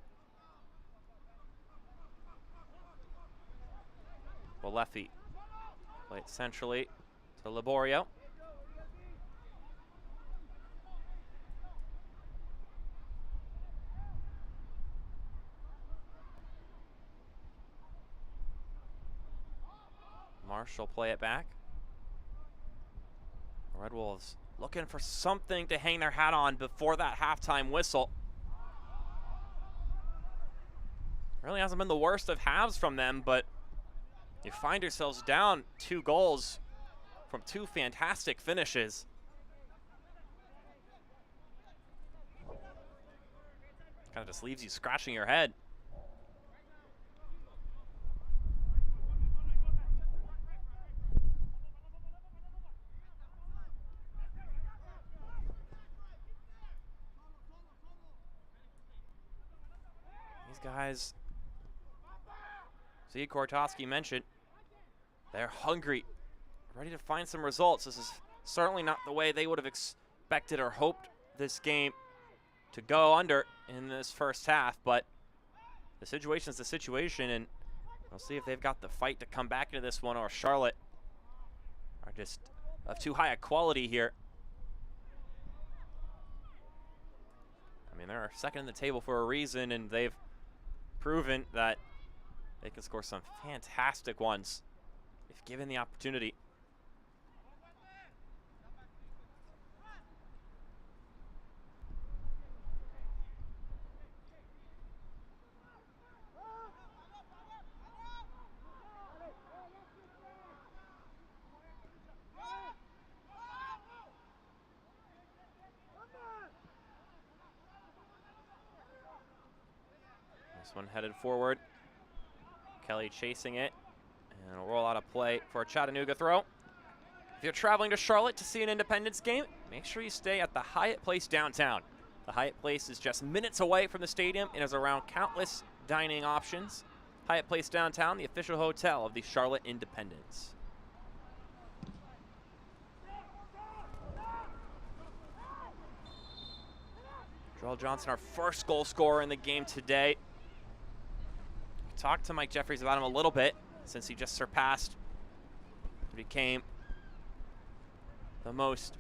Alefi play it centrally to Laborio. Marshall play it back. The Red Wolves looking for something to hang their hat on before that halftime whistle. Really hasn't been the worst of halves from them, but you find yourselves down 2 goals from 2 fantastic finishes. Kind of just leaves you scratching your head. These guys, see, Kortowski mentioned, they're hungry, ready to find some results. This is certainly not the way they would have expected or hoped this game to go under in this first half, but the situation is the situation, and we'll see if they've got the fight to come back into this one, or Charlotte are just of too high a quality here. I mean, they're second in the table for a reason, and they've proven that they can score some fantastic ones if given the opportunity. This one headed forward. Kelly chasing it, and it'll roll out of play for a Chattanooga throw. If you're traveling to Charlotte to see an Independence game, make sure you stay at the Hyatt Place downtown. The Hyatt Place is just minutes away from the stadium and is around countless dining options. Hyatt Place downtown, the official hotel of the Charlotte Independence. Joel Johnson, our first goal scorer in the game today. Talked to Mike Jeffries about him a little bit since he just surpassed, became the most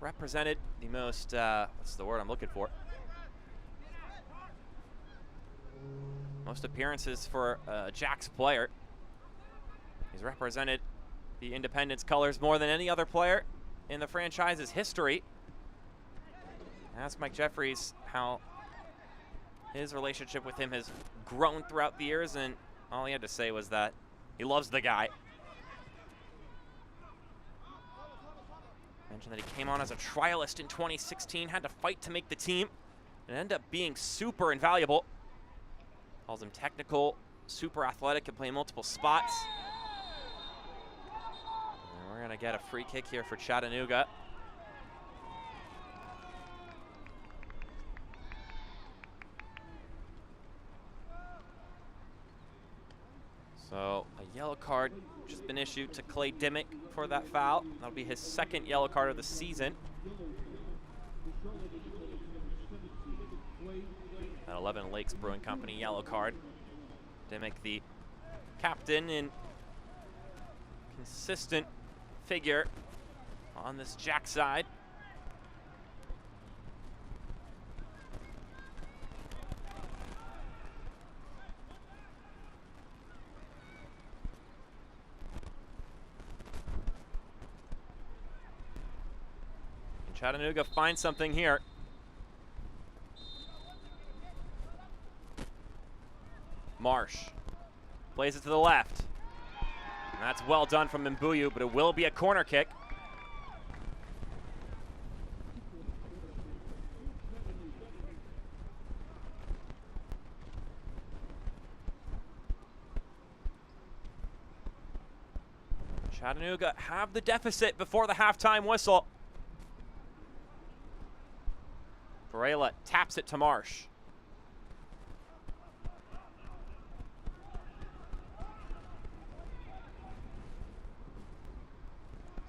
represented, the most, what's the word I'm looking for? Most appearances for a Jacks player. He's represented the Independence colors more than any other player in the franchise's history. Ask Mike Jeffries how his relationship with him has grown throughout the years, and all he had to say was that he loves the guy. Mentioned that he came on as a trialist in 2016, had to fight to make the team, and ended up being super invaluable. Calls him technical, super athletic, can play multiple spots. And we're gonna get a free kick here for Chattanooga. So a yellow card just been issued to Clay Dimmick for that foul. That'll be his second yellow card of the season. That 11 Lakes Brewing Company yellow card. Dimmick, the captain and consistent figure on this Jack side. Chattanooga finds something here. Marsh plays it to the left. And that's well done from Mbuyu, but it will be a corner kick. Chattanooga have the deficit before the halftime whistle. Varela taps it to Marsh.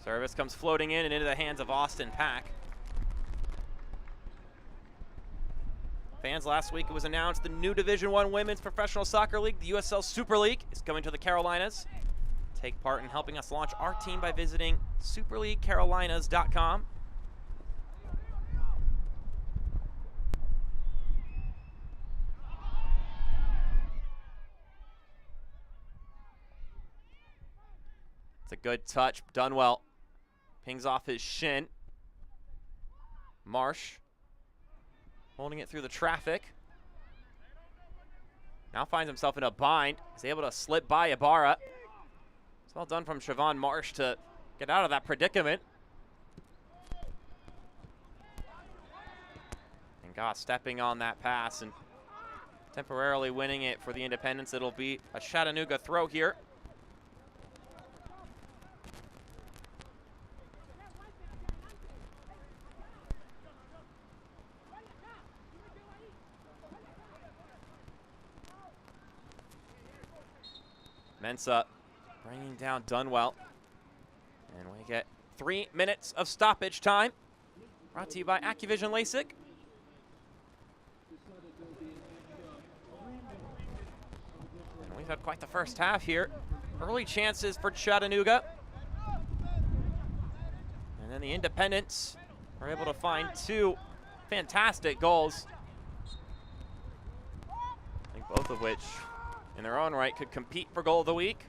Service comes floating in and into the hands of Austin Pack. Fans, last week it was announced the new Division I Women's Professional Soccer League, the USL Super League, is coming to the Carolinas. Take part in helping us launch our team by visiting superleaguecarolinas.com. It's a good touch, done well. Pings off his shin. Marsh holding it through the traffic. Now finds himself in a bind. He's able to slip by Ibarra. It's well done from Siobhan Marsh to get out of that predicament. Goss stepping on that pass and temporarily winning it for the Independents. It'll be a Chattanooga throw here. Mensah bringing down Dunwell. And we get 3 minutes of stoppage time. Brought to you by Accuvision LASIK. And we've had quite the first half here. Early chances for Chattanooga. And then the Independents are able to find 2 fantastic goals. I think both of which, in their own right, could compete for goal of the week.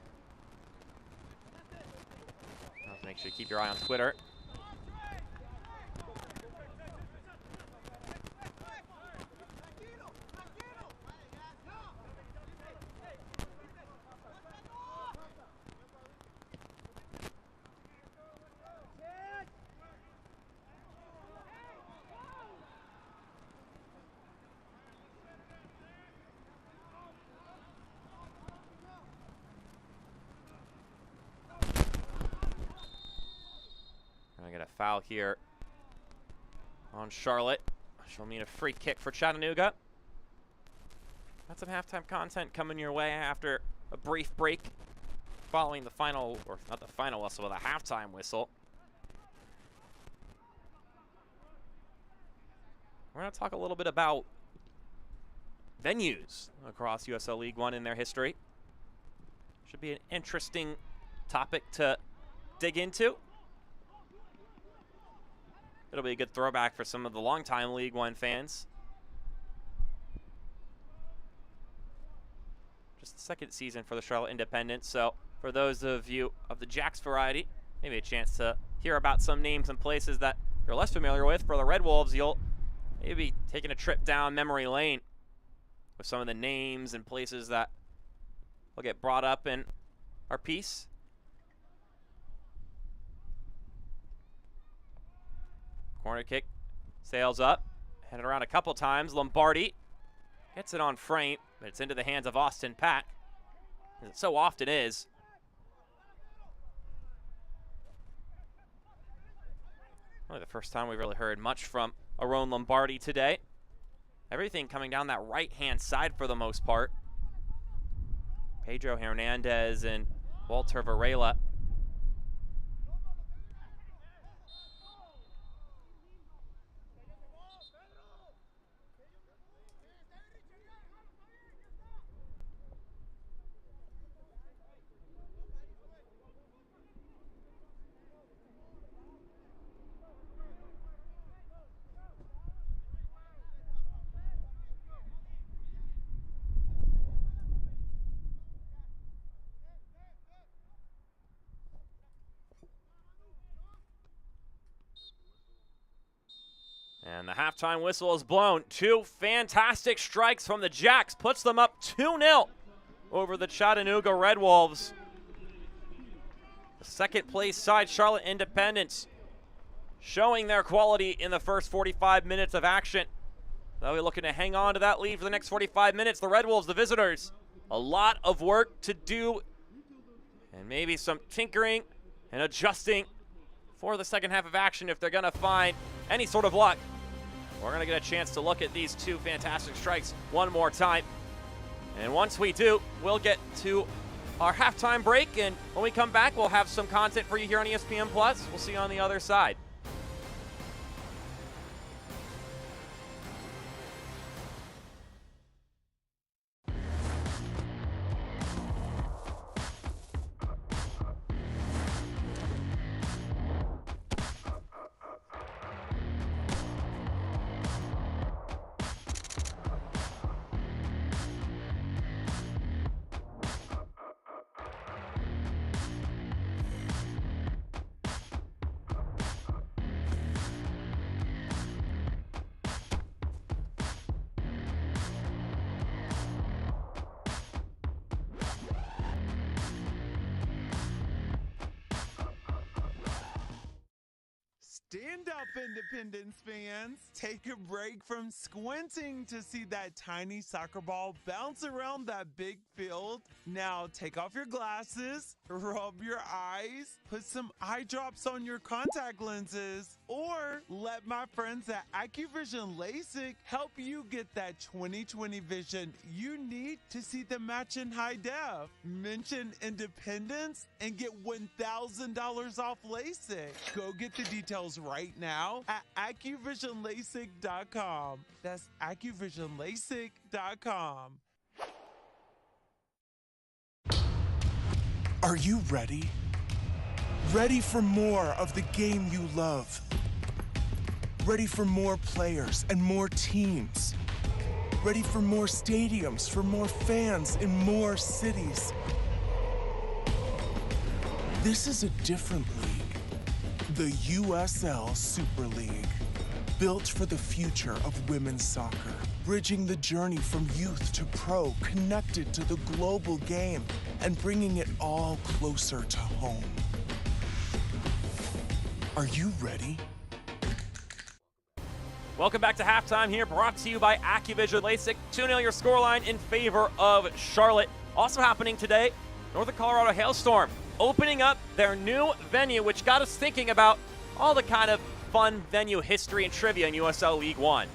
Make sure you keep your eye on Twitter. I get a foul here on Charlotte. She'll mean a free kick for Chattanooga. Got some halftime content coming your way after a brief break following the final, or not the final whistle, but the halftime whistle. We're going to talk a little bit about venues across USL League One in their history. Should be an interesting topic to dig into. It'll be a good throwback for some of the longtime League One fans. Just the second season for the Charlotte Independents, so for those of you of the Jacks variety, maybe a chance to hear about some names and places that you're less familiar with. For the Red Wolves, you'll maybe be taking a trip down memory lane with some of the names and places that will get brought up in our piece. Corner kick sails up, headed around a couple times. Lombardi gets it on frame, but it's into the hands of Austin Pack, as it so often is. Only the first time we've really heard much from Aaron Lombardi today. Everything coming down that right-hand side for the most part. Pedro Hernandez and Walter Varela. And the halftime whistle is blown. 2 fantastic strikes from the Jacks. Puts them up 2-0 over the Chattanooga Red Wolves. The second place side, Charlotte Independents, showing their quality in the first 45 minutes of action. They'll be looking to hang on to that lead for the next 45 minutes. The Red Wolves, the visitors, a lot of work to do and maybe some tinkering and adjusting for the second half of action if they're going to find any sort of luck. We're going to get a chance to look at these 2 fantastic strikes one more time. And once we do, we'll get to our halftime break. And when we come back, we'll have some content for you here on ESPN+. We'll see you on the other side. Stand up, Independence fans. Take a break from squinting to see that tiny soccer ball bounce around that big field. Now take off your glasses, rub your eyes, put some eye drops on your contact lenses, or let my friends at AccuVision LASIK help you get that 20/20 vision you need to see the match in high def. Mention Independence and get $1,000 off LASIK. Go get the details right now at AccuVisionLASIK.com. That's AccuVisionLASIK.com. Are you ready? Ready for more of the game you love? Ready for more players and more teams? Ready for more stadiums, for more fans in more cities? This is a different league. The USL Super League, built for the future of women's soccer, bridging the journey from youth to pro, connected to the global game, and bringing it all closer to home. Are you ready? Welcome back to halftime here, brought to you by AccuVision LASIK. 2-0 your scoreline in favor of Charlotte. Also happening today, Northern Colorado Hailstorm opening up their new venue, which got us thinking about all the kind of fun venue history and trivia in USL League One.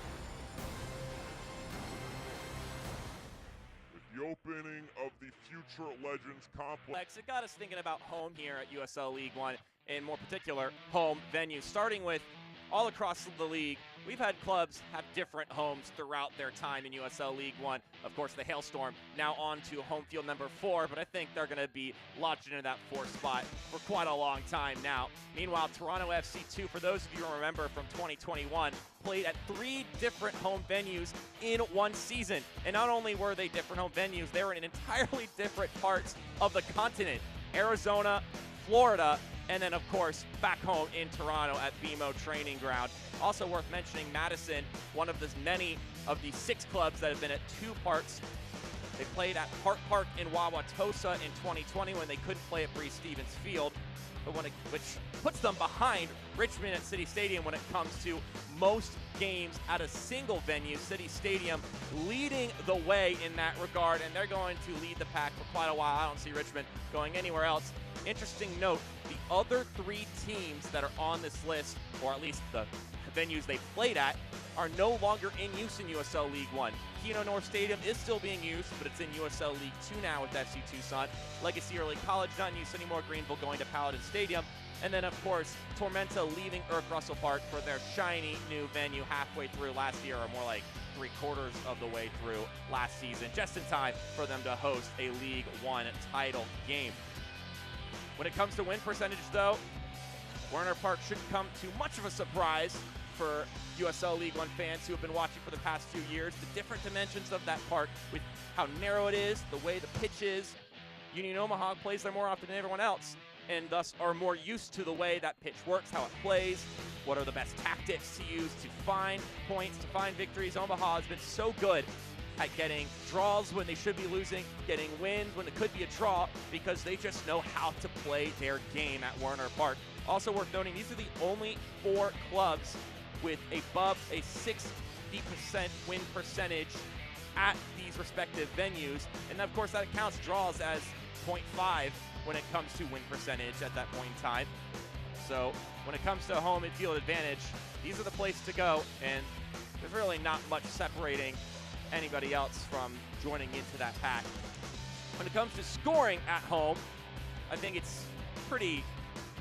With the opening of the Future Legends Complex. It got us thinking about home here at USL League One, and more particular, home venues. Starting with all across the league, we've had clubs have different homes throughout their time in USL League One. Of course, the Hailstorm now on to home field number 4, but I think they're going to be lodged into that 4th spot for quite a long time now. Meanwhile, Toronto FC2, for those of you who remember from 2021, played at 3 different home venues in one season. And not only were they different home venues, they were in entirely different parts of the continent. Arizona, Florida, and then, of course, back home in Toronto at BMO Training Ground. Also worth mentioning, Madison, one of the many of the 6 clubs that have been at 2 parts. They played at Hart Park in Wauwatosa in 2020 when they couldn't play at Breese Stevens Field, but which puts them behind Richmond at City Stadium when it comes to most games at a single venue. City Stadium leading the way in that regard, and they're going to lead the pack for quite a while. I don't see Richmond going anywhere else. Interesting note, the other 3 teams that are on this list, or at least the venues they played at, are no longer in use in USL League One. Keno North Stadium is still being used, but it's in USL League Two now with FC Tucson. Legacy Early College not in use anymore, Greenville going to Paladin Stadium. And then, of course, Tormenta leaving Earth Russell Park for their shiny new venue halfway through last year, or more like 3/4 of the way through last season, just in time for them to host a League One title game. When it comes to win percentage, though, Werner Park shouldn't come too much of a surprise for USL League One fans who have been watching for the past few years. The different dimensions of that park, with how narrow it is, the way the pitch is. Union Omaha plays there more often than everyone else, and thus are more used to the way that pitch works, how it plays, what are the best tactics to use to find points, to find victories. Omaha has been so good at getting draws when they should be losing, getting wins when it could be a draw, because they just know how to play their game at Werner Park. Also worth noting, these are the only 4 clubs with above a 60% win percentage at these respective venues. And of course that counts draws as 0.5 when it comes to win percentage at that point in time. So when it comes to home and field advantage, these are the place to go, and there's really not much separating anybody else from joining into that pack. When it comes to scoring at home, I think it's pretty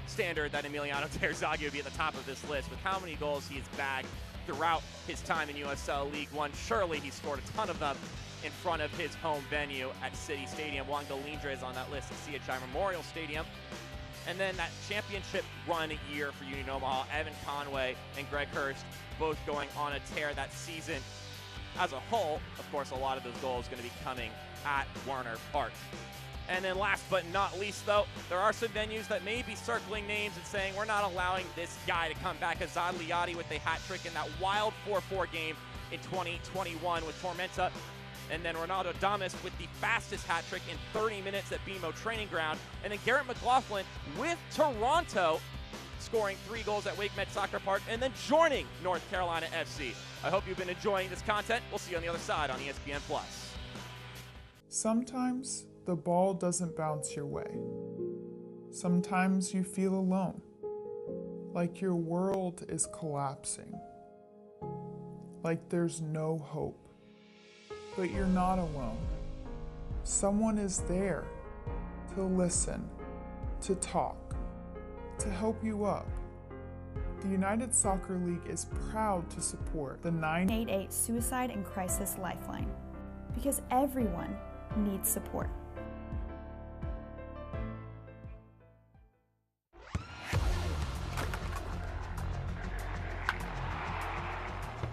standard that Emiliano Terzaghi would be at the top of this list with how many goals he has bagged throughout his time in USL League One. Surely he scored a ton of them in front of his home venue at City Stadium. Juan Galindra is on that list at CHI Memorial Stadium. And then that championship run year for Union Omaha, Evan Conway and Greg Hurst both going on a tear that season. As a whole, of course, a lot of those goals going to be coming at Werner Park. And then last but not least, though, there are some venues that may be circling names and saying we're not allowing this guy to come back. Azad Liadi with a hat trick in that wild 4-4 game in 2021 with Tormenta. And then Ronaldo Damas with the fastest hat trick in 30 minutes at BMO Training Ground. And then Garrett McLaughlin with Toronto scoring 3 goals at Wake Med Soccer Park, and then joining North Carolina FC. I hope you've been enjoying this content. We'll see you on the other side on ESPN+. Sometimes the ball doesn't bounce your way. Sometimes you feel alone, like your world is collapsing, like there's no hope. But you're not alone. Someone is there to listen, to talk, to help you up. The United Soccer League is proud to support the 988 Suicide and Crisis Lifeline, because everyone needs support.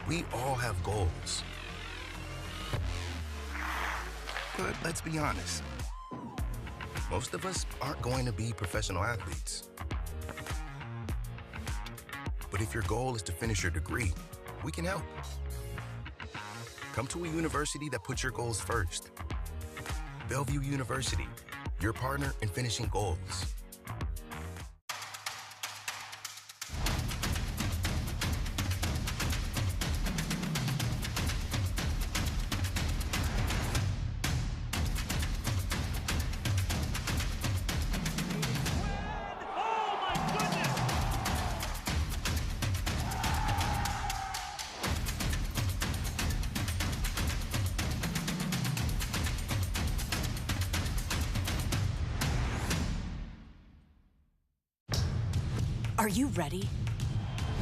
We all have goals. But let's be honest, most of us aren't going to be professional athletes. But if your goal is to finish your degree, we can help. Come to a university that puts your goals first. Bellevue University, your partner in finishing goals. Are you ready?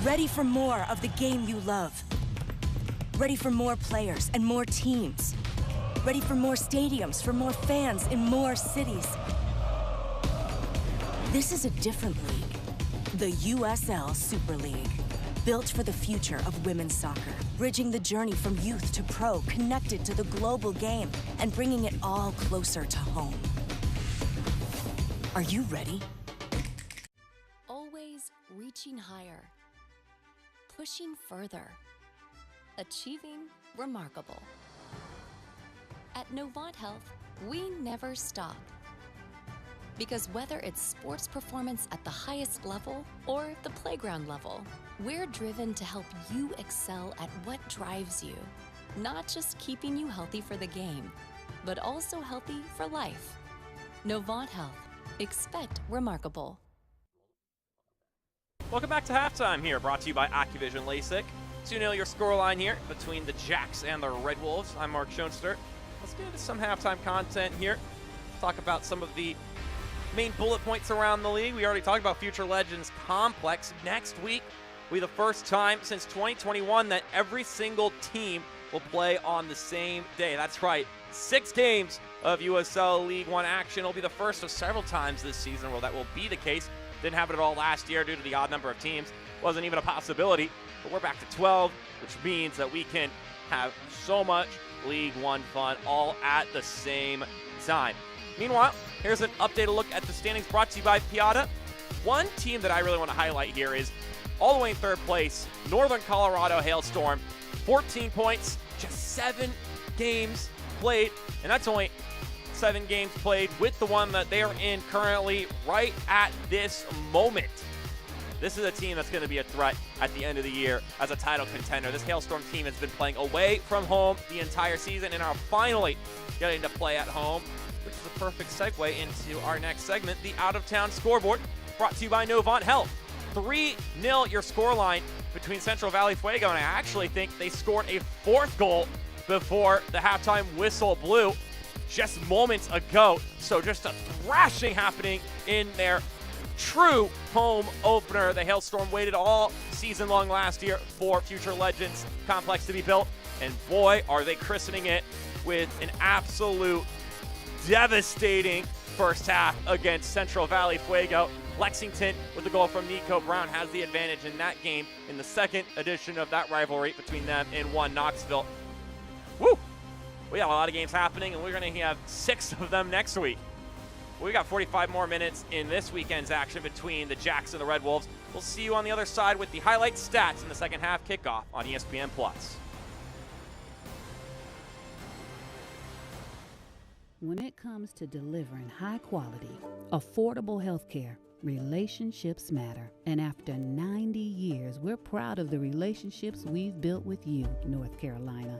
Ready for more of the game you love? Ready for more players and more teams? Ready for more stadiums, for more fans in more cities? This is a different league. The USL Super League. Built for the future of women's soccer. Bridging the journey from youth to pro, connected to the global game, and bringing it all closer to home. Are you ready? Reaching higher, pushing further, achieving remarkable. At Novant Health, we never stop. Because whether it's sports performance at the highest level or the playground level, we're driven to help you excel at what drives you. Not just keeping you healthy for the game, but also healthy for life. Novant Health. Expect remarkable. Welcome back to halftime here, brought to you by Activision LASIK. 2-0 your scoreline here between the Jacks and the Red Wolves. I'm Mark Schoenster. Let's get into some halftime content here. Talk about some of the main bullet points around the league. We already talked about Future Legends Complex. Next week will be the first time since 2021 that every single team will play on the same day. That's right, 6 games of USL League One action. It'll be the first of several times this season where that will be the case. Didn't have it at all last year due to the odd number of teams. Wasn't even a possibility, but we're back to 12, which means that we can have so much League One fun all at the same time. Meanwhile, here's an updated look at the standings brought to you by Piata. One team that I really want to highlight here is all the way in 3rd place, Northern Colorado Hailstorm. 14 points, just 7 games played, and that's only 7 games played with the one that they are in currently right at this moment. This is a team that's going to be a threat at the end of the year as a title contender. This Hailstorm team has been playing away from home the entire season and are finally getting to play at home, which is a perfect segue into our next segment, the out-of-town scoreboard, brought to you by Novant Health. 3-0 your scoreline between Central Valley Fuego, and I actually think they scored a 4th goal before the halftime whistle blew just moments ago. So just a thrashing happening in their true home opener. The Hailstorm waited all season long last year for Future Legends Complex to be built, and boy, are they christening it with an absolute devastating first half against Central Valley Fuego. Lexington, with the goal from Nico Brown, has the advantage in that game in the 2nd edition of that rivalry between them and one Knoxville. Woo! We got a lot of games happening, and we're going to have 6 of them next week. We got 45 more minutes in this weekend's action between the Jacks and the Red Wolves. We'll see you on the other side with the highlight stats in the second half kickoff on ESPN+. When it comes to delivering high quality, affordable health care, Relationships matter. And after 90 years, we're proud of the relationships we've built with you, North Carolina.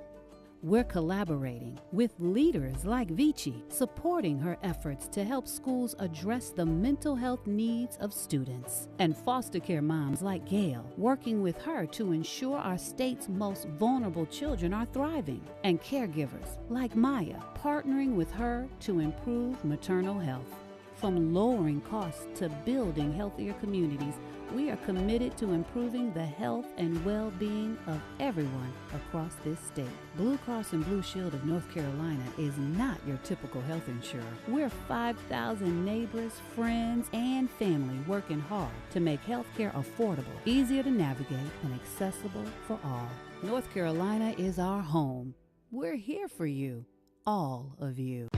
We're collaborating with leaders like Vici, supporting her efforts to help schools address the mental health needs of students, and foster care moms like Gail, working with her to ensure our state's most vulnerable children are thriving, and caregivers like Maya, partnering with her to improve maternal health. From lowering costs to building healthier communities, we are committed to improving the health and well-being of everyone across this state. Blue Cross and Blue Shield of North Carolina is not your typical health insurer. We're 5,000 neighbors, friends, and family working hard to make healthcare affordable, easier to navigate, and accessible for all. North Carolina is our home. We're here for you, all of you.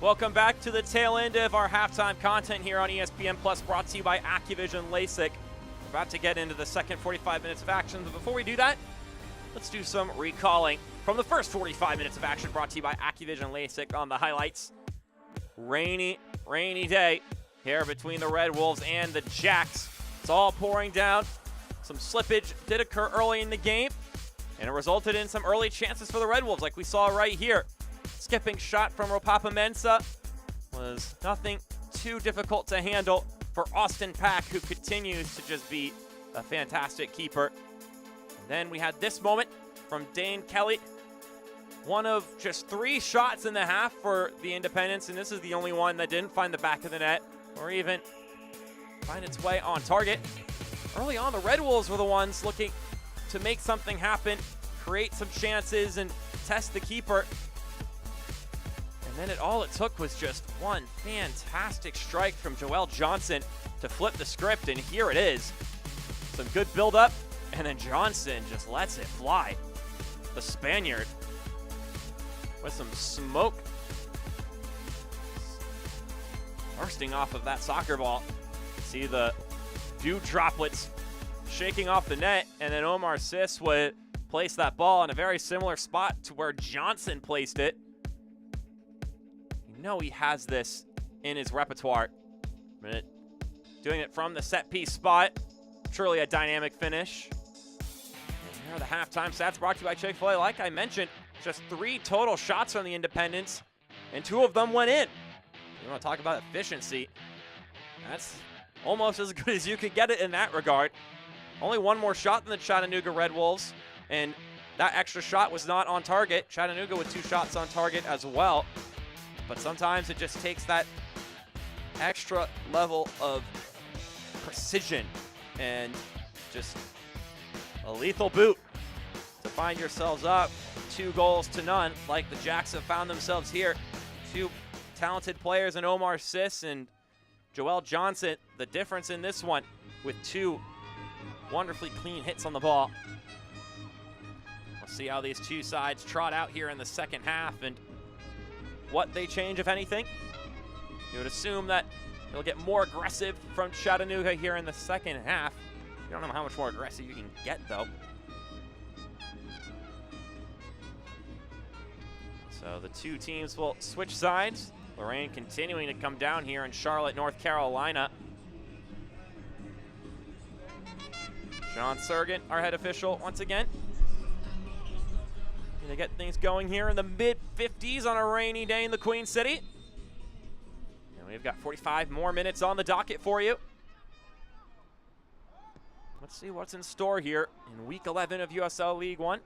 Welcome back to the tail end of our halftime content here on ESPN Plus, brought to you by Accuvision LASIK. We're about to get into the second 45 minutes of action, but before we do that, let's do some recalling from the first 45 minutes of action, brought to you by Accuvision LASIK on the highlights. Rainy day here between the Red Wolves and the Jacks. It's all pouring down. Some slippage did occur early in the game, and it resulted in some early chances for the Red Wolves, like we saw right here. Skipping shot from Ropapa Mensah was nothing too difficult to handle for Austin Pack, who continues to just be a fantastic keeper. And then we had this moment from Dane Kelly, one of just 3 shots in the half for the Independents, and this is the only one that didn't find the back of the net or even find its way on target. Early on, the Red Wolves were the ones looking to make something happen, create some chances, and test the keeper. And then all it took was just one fantastic strike from Joel Johnson to flip the script, and here it is. Some good build-up, and then Johnson just lets it fly. The Spaniard with some smoke bursting off of that soccer ball. See the dew droplets shaking off the net, and then Omar Sis would place that ball in a very similar spot to where Johnson placed it. You know he has this in his repertoire. Doing it from the set piece spot. Truly a dynamic finish. And here are the halftime stats brought to you by Chick-fil-A. Like I mentioned, just 3 total shots from the Independents, and 2 of them went in. You want to talk about efficiency? That's almost as good as you could get it in that regard. Only 1 more shot than the Chattanooga Red Wolves, and that extra shot was not on target. Chattanooga with 2 shots on target as well. But sometimes it just takes that extra level of precision and just a lethal boot to find yourselves up 2-0, like the Jacks have found themselves here. 2 talented players in Omar Sis and Joel Johnson. The difference in this one with 2 wonderfully clean hits on the ball. We'll see how these 2 sides trot out here in the second half and what they change, if anything. You would assume that it'll get more aggressive from Chattanooga here in the second half. You don't know how much more aggressive you can get, though. So the 2 teams will switch sides. The rain continuing to come down here in Charlotte, North Carolina. John Sergen, our head official, once again. Gonna get things going here in the mid-50s on a rainy day in the Queen City. And we've got 45 more minutes on the docket for you. Let's see what's in store here in Week 11 of USL League One.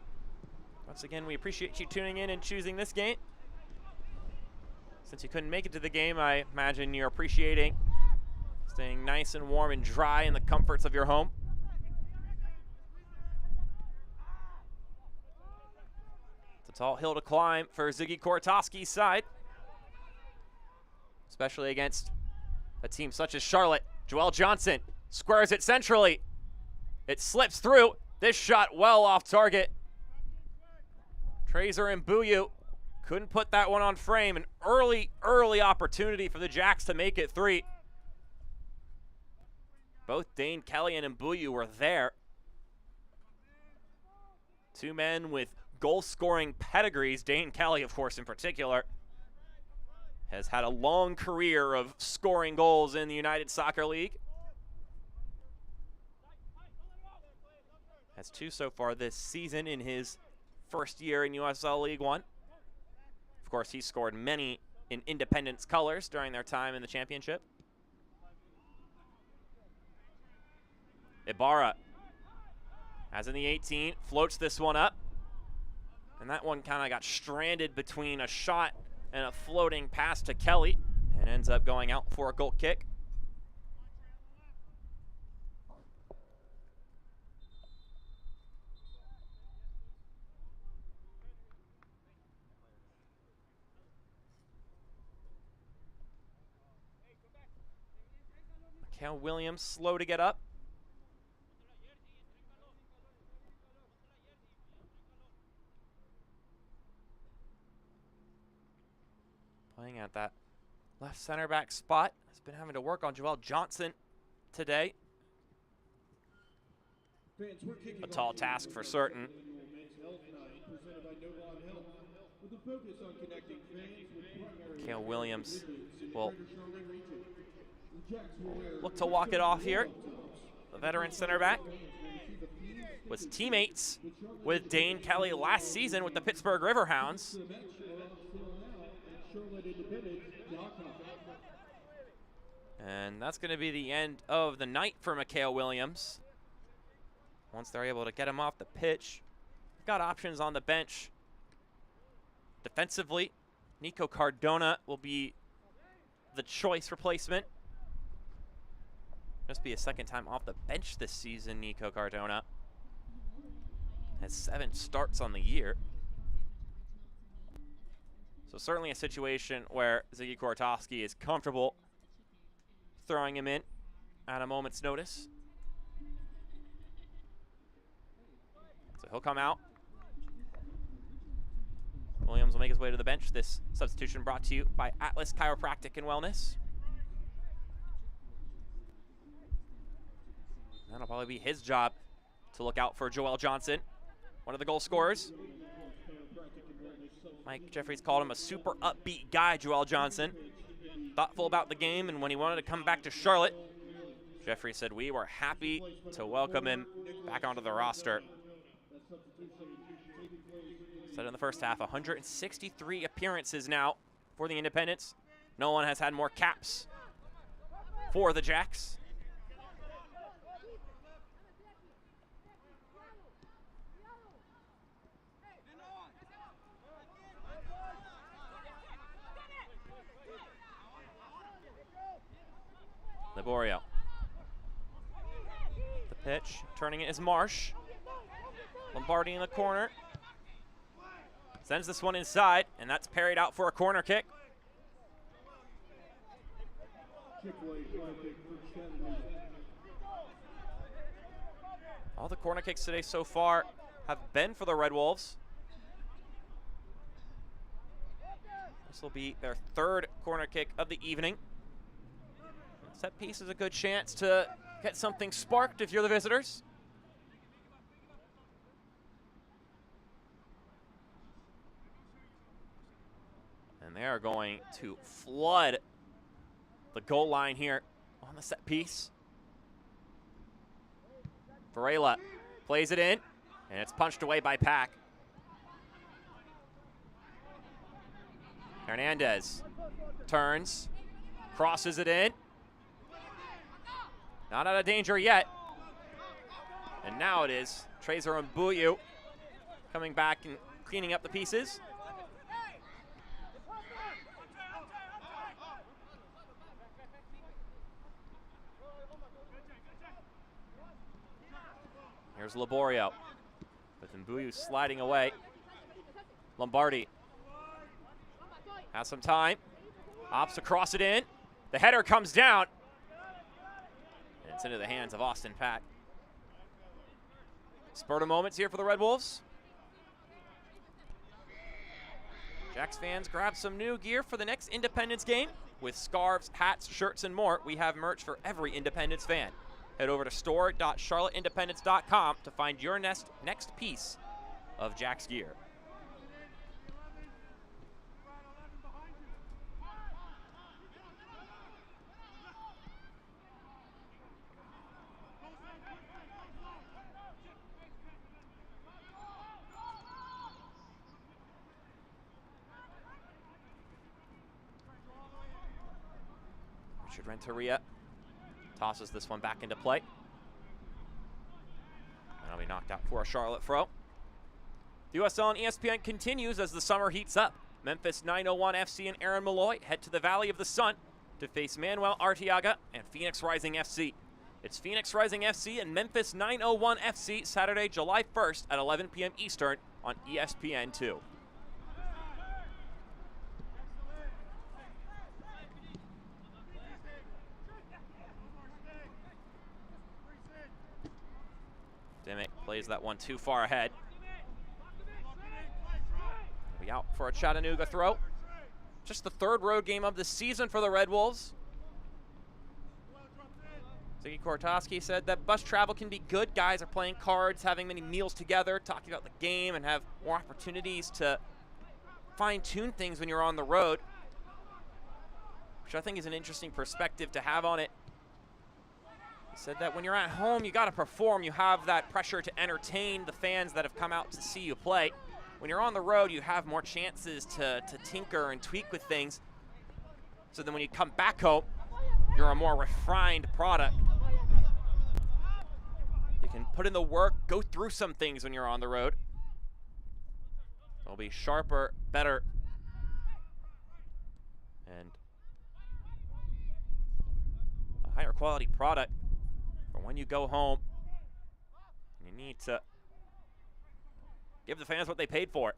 Once again, we appreciate you tuning in and choosing this game. Since you couldn't make it to the game, I imagine you're appreciating staying nice and warm and dry in the comforts of your home. It's a tall hill to climb for Ziggy Kortoski's side, especially against a team such as Charlotte. Joelle Johnson squares it centrally. It slips through. This shot well off target. Trazer and Mbuyu couldn't put that one on frame. An early opportunity for the Jacks to make it 3. Both Dane Kelly and Mbuyu were there. 2 men with goal-scoring pedigrees. Dane Kelly, of course, in particular, has had a long career of scoring goals in the United Soccer League. Has 2 so far this season in his first year in USL League One. Of course, he scored many in Independence colors during their time in the championship. Ibarra, as in the 18, floats this one up. And that one kind of got stranded between a shot and a floating pass to Kelly and ends up going out for a goal kick. Mikhail Williams slow to get up. Playing at that left center back spot. Has been having to work on Joelle Johnson today. A tall task for certain. Mikhail Williams will look to walk it off here. The veteran center back was teammates with Dane Kelly last season with the Pittsburgh Riverhounds. And that's going to be the end of the night for Mikhail Williams. Once they're able to get him off the pitch, got options on the bench. Defensively, Nico Cardona will be the choice replacement. Just be a second time off the bench this season, Nico Cardona. Has 7 starts on the year. So certainly a situation where Ziggy Kortowski is comfortable throwing him in at a moment's notice. So he'll come out. Williams will make his way to the bench. This substitution brought to you by Atlas Chiropractic and Wellness. That'll probably be his job to look out for Joelle Johnson, one of the goal scorers. Mike Jeffries called him a super upbeat guy, Joelle Johnson. Thoughtful about the game, and when he wanted to come back to Charlotte, Jeffries said we were happy to welcome him back onto the roster. Said in the first half, 163 appearances now for the Independents. No one has had more caps for the Jacks. Liborio. The pitch, turning it is Marsh. Lombardi in the corner. Sends this one inside, and that's parried out for a corner kick. All the corner kicks today so far have been for the Red Wolves. This will be their 3rd corner kick of the evening. Set piece is a good chance to get something sparked if you're the visitors. And they are going to flood the goal line here on the set piece. Varela plays it in, and it's punched away by Pack. Hernandez turns, crosses it in. Not out of danger yet. And now it is Trazer Mbuyu coming back and cleaning up the pieces. Here's Liborio with Mbuyu sliding away. Lombardi has some time. Opts to cross it in. The header comes down. It's into the hands of Austin Pack. Spur of moments here for the Red Wolves. Jacks fans, grab some new gear for the next Independence game. With scarves, hats, shirts, and more, we have merch for every Independence fan. Head over to store.charlotteindependence.com to find your next piece of Jacks gear. Richard Renteria tosses this one back into play. That'll be knocked out for a Charlotte throw. The USL and ESPN continues as the summer heats up. Memphis 901 FC and Aaron Malloy head to the Valley of the Sun to face Manuel Arteaga and Phoenix Rising FC. It's Phoenix Rising FC and Memphis 901 FC Saturday, July 1st at 11 p.m. Eastern on ESPN2. Dimick plays that one too far ahead. He'll be out for a Chattanooga throw. Just the third road game of the season for the Red Wolves. Ziggy Kortowski said that bus travel can be good. Guys are playing cards, having many meals together, talking about the game, and have more opportunities to fine-tune things when you're on the road, which I think is an interesting perspective to have on it. He said that when you're at home, you got to perform. You have that pressure to entertain the fans that have come out to see you play. When you're on the road, you have more chances to tinker and tweak with things. So then when you come back home, you're a more refined product. You can put in the work, go through some things when you're on the road. It'll be sharper, better, and a higher quality product for when you go home. You need to give the fans what they paid for.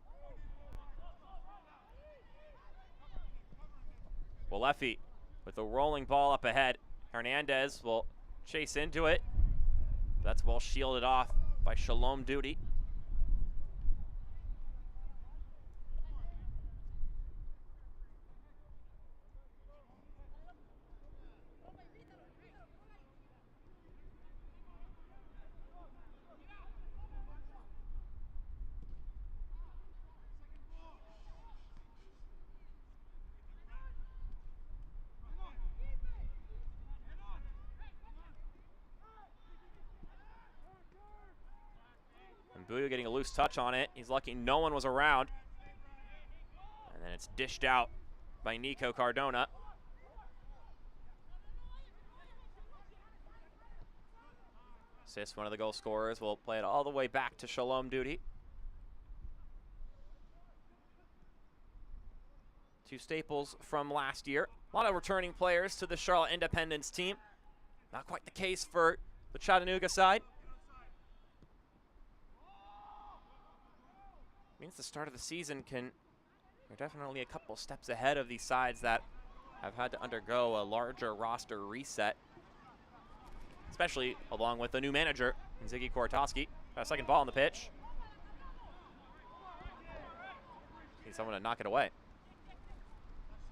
Walefi with the rolling ball up ahead. Hernandez will chase into it. That's well shielded off by Shalom Duty. Buda getting a loose touch on it. He's lucky no one was around. And then it's dished out by Nico Cardona. Sis, one of the goal scorers, will play it all the way back to Shalom Duty. Two staples from last year. A lot of returning players to the Charlotte Independence team. Not quite the case for the Chattanooga side. Means the start of the season they're definitely a couple steps ahead of these sides that have had to undergo a larger roster reset, especially along with a new manager, Ziggy Kortowski. Got a second ball on the pitch. Need someone to knock it away.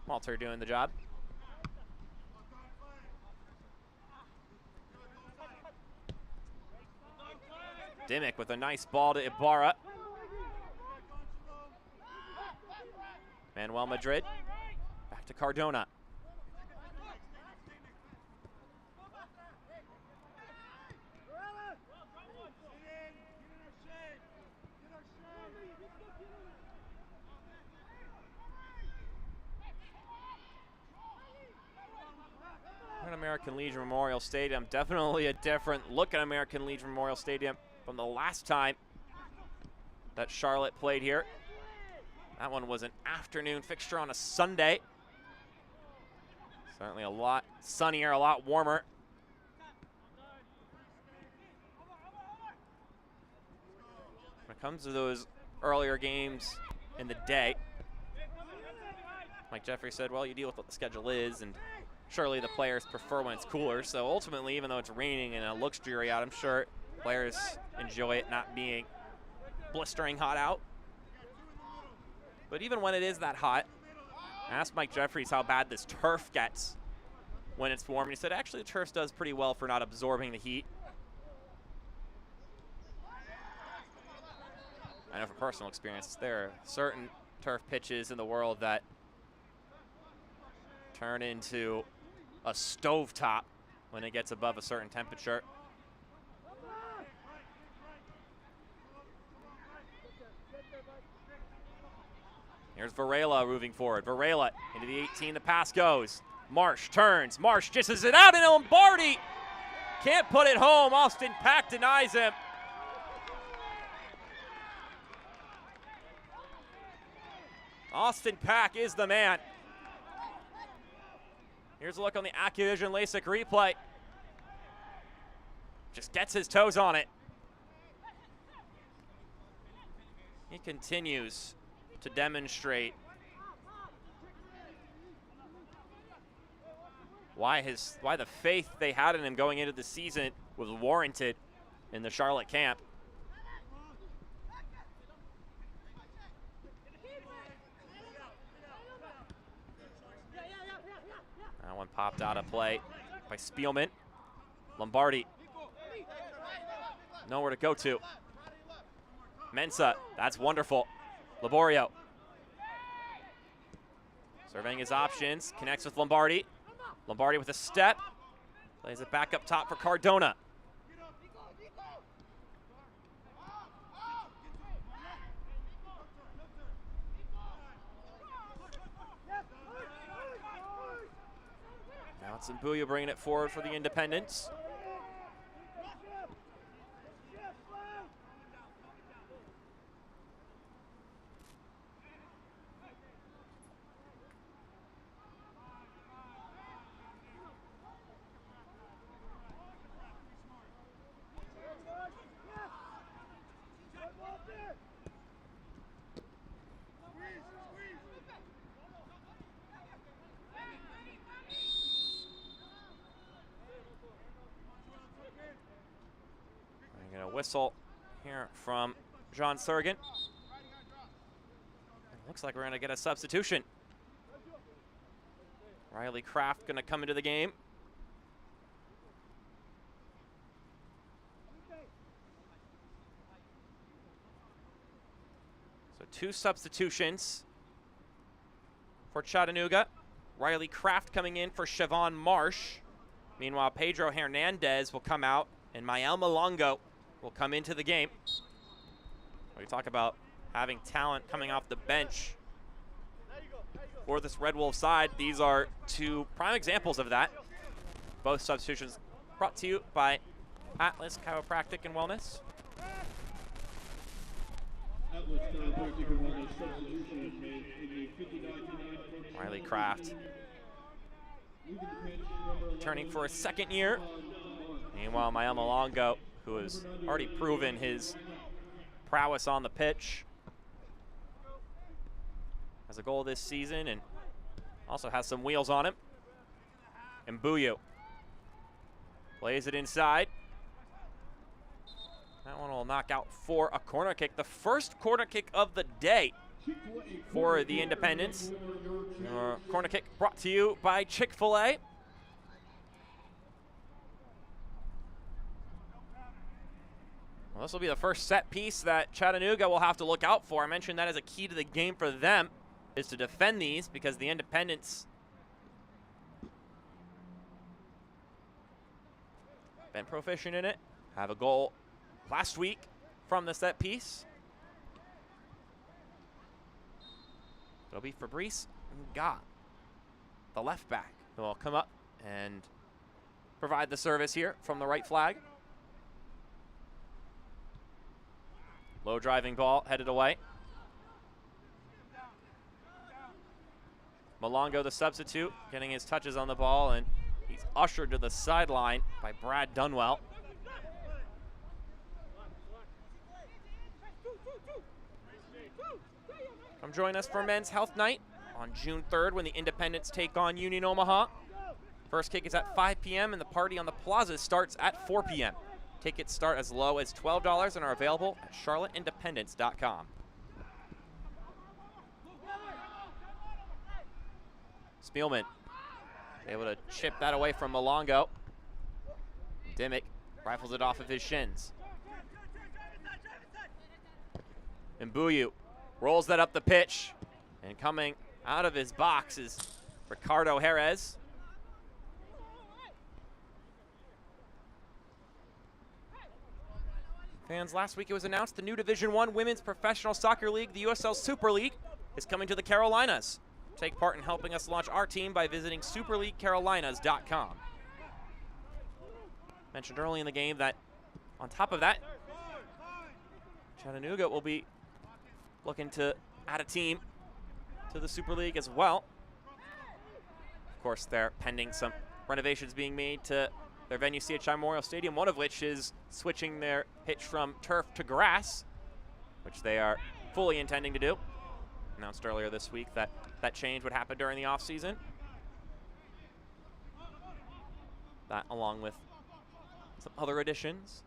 Walter doing the job. Dimick with a nice ball to Ibarra. Manuel Madrid, back to Cardona. At American Legion Memorial Stadium, definitely a different look at American Legion Memorial Stadium from the last time that Charlotte played here. That one was an afternoon fixture on a Sunday. Certainly a lot sunnier, a lot warmer. When it comes to those earlier games in the day, Mike Jeffrey said, well, you deal with what the schedule is, and Surely the players prefer when it's cooler, so ultimately, even though it's raining and it looks dreary out, I'm sure players enjoy it not being blistering hot out. But even when it is that hot, I asked Mike Jeffries how bad this turf gets when it's warm, and he said actually the turf does pretty well for not absorbing the heat. I know from personal experience, there are certain turf pitches in the world that turn into a stovetop when it gets above a certain temperature. Here's Varela moving forward. Varela into the 18, the pass goes. Marsh turns, Marsh dishes it out, and Lombardi can't put it home. Austin Pack denies him. Austin Pack is the man. Here's a look on the Activision LASIK replay. Just gets his toes on it. He continues to demonstrate why the faith they had in him going into the season was warranted in the Charlotte camp. That one popped out of play by Spielman. Lombardi, nowhere to go to. Mensah, that's wonderful. Laborio, surveying his options, connects with Lombardi. Lombardi with a step, plays it back up top for Cardona. Now it's Mbuya bringing it forward for the Independents. Whistle here from John Surgan. Looks like we're going to get a substitution. Riley Kraft going to come into the game. So 2 substitutions for Chattanooga. Riley Kraft coming in for Siobhan Marsh. Meanwhile, Pedro Hernandez will come out, and Mael Malongo will come into the game. We talk about having talent coming off the bench for this Red Wolf side. These are 2 prime examples of that. Both substitutions brought to you by Atlas Chiropractic and Wellness. Riley Kraft returning for a 2nd year. Meanwhile, Mael Malongo, who has already proven his prowess on the pitch, has a goal this season and also has some wheels on him. Mbuyu plays it inside. That one will knock out for a corner kick. The first corner kick of the day for the Independents. Corner kick brought to you by Chick-fil-A. Well, this will be the first set piece that Chattanooga will have to look out for. I mentioned that as a key to the game for them, is to defend these, because the Independents been proficient in it. Have a goal last week from the set piece. It'll be Fabrice Nga, the left back, who will come up and provide the service here from the right flag. Low driving ball headed away. Malongo, the substitute, getting his touches on the ball, and he's ushered to the sideline by Brad Dunwell. Come join us for Men's Health Night on June 3rd when the Independents take on Union Omaha. First kick is at 5 p.m. and the party on the plaza starts at 4 p.m. Tickets start as low as $12 and are available at charlotteindependence.com. Spielman able to chip that away from Malongo. Dimmick rifles it off of his shins. Mbuyu rolls that up the pitch, and coming out of his box is Ricardo Jerez. Fans, last week it was announced the new Division I Women's Professional Soccer League, the USL Super League, is coming to the Carolinas. Take part in helping us launch our team by visiting superleaguecarolinas.com. Mentioned early in the game that on top of that, Chattanooga will be looking to add a team to the Super League as well. Of course, they're pending some renovations being made to their venue, CHI Memorial Stadium, one of which is switching their pitch from turf to grass, which they are fully intending to do. Announced earlier this week that that change would happen during the offseason. That along with some other additions.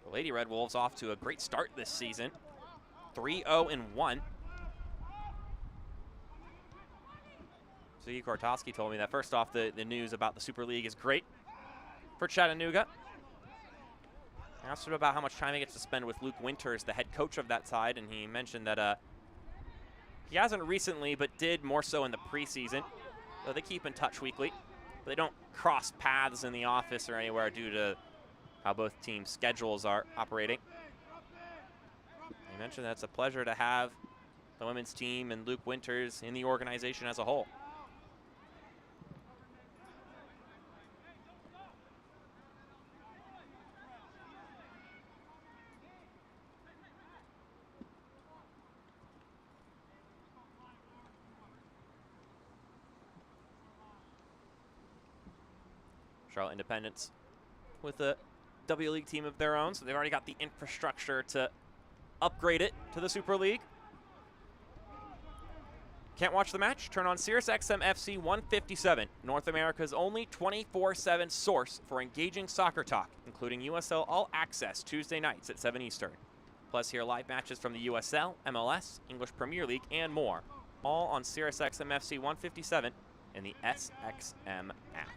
The Lady Red Wolves off to a great start this season. 3-0-1. Ziggy Kortowski told me that first off, the news about the Super League is great for Chattanooga. I asked him about how much time he gets to spend with Luke Winters, the head coach of that side, and he mentioned that he hasn't recently, but did more so in the preseason. So they keep in touch weekly, but they don't cross paths in the office or anywhere due to how both teams' schedules are operating. He mentioned that it's a pleasure to have the women's team and Luke Winters in the organization as a whole. Charlotte Independence with a W League team of their own, so they've already got the infrastructure to upgrade it to the Super League. Can't watch the match? Turn on SiriusXM FC 157, North America's only 24/7 source for engaging soccer talk, including USL All Access Tuesday nights at 7 Eastern. Plus hear live matches from the USL, MLS, English Premier League, and more. All on SiriusXM FC 157 and the SXM app.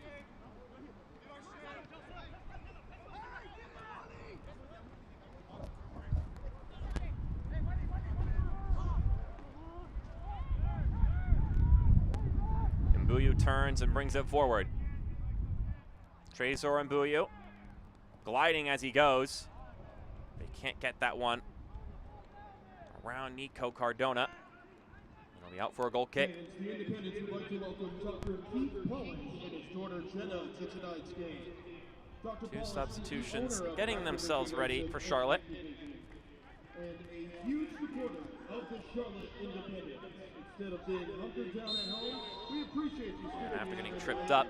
Mbuyu turns and brings it forward. Trezor Mbuyu gliding as he goes. They can't get that one around Nico Cardona. He'll be out for a goal kick. The Independents would like to welcome Dr. Keith Pollins and his daughter Jenna to tonight's game. Dr. Two substitutions getting themselves ready for Charlotte. And a huge supporter of the Charlotte Independents. Instead of being hunkered down at home, we appreciate you. And after getting tripped up,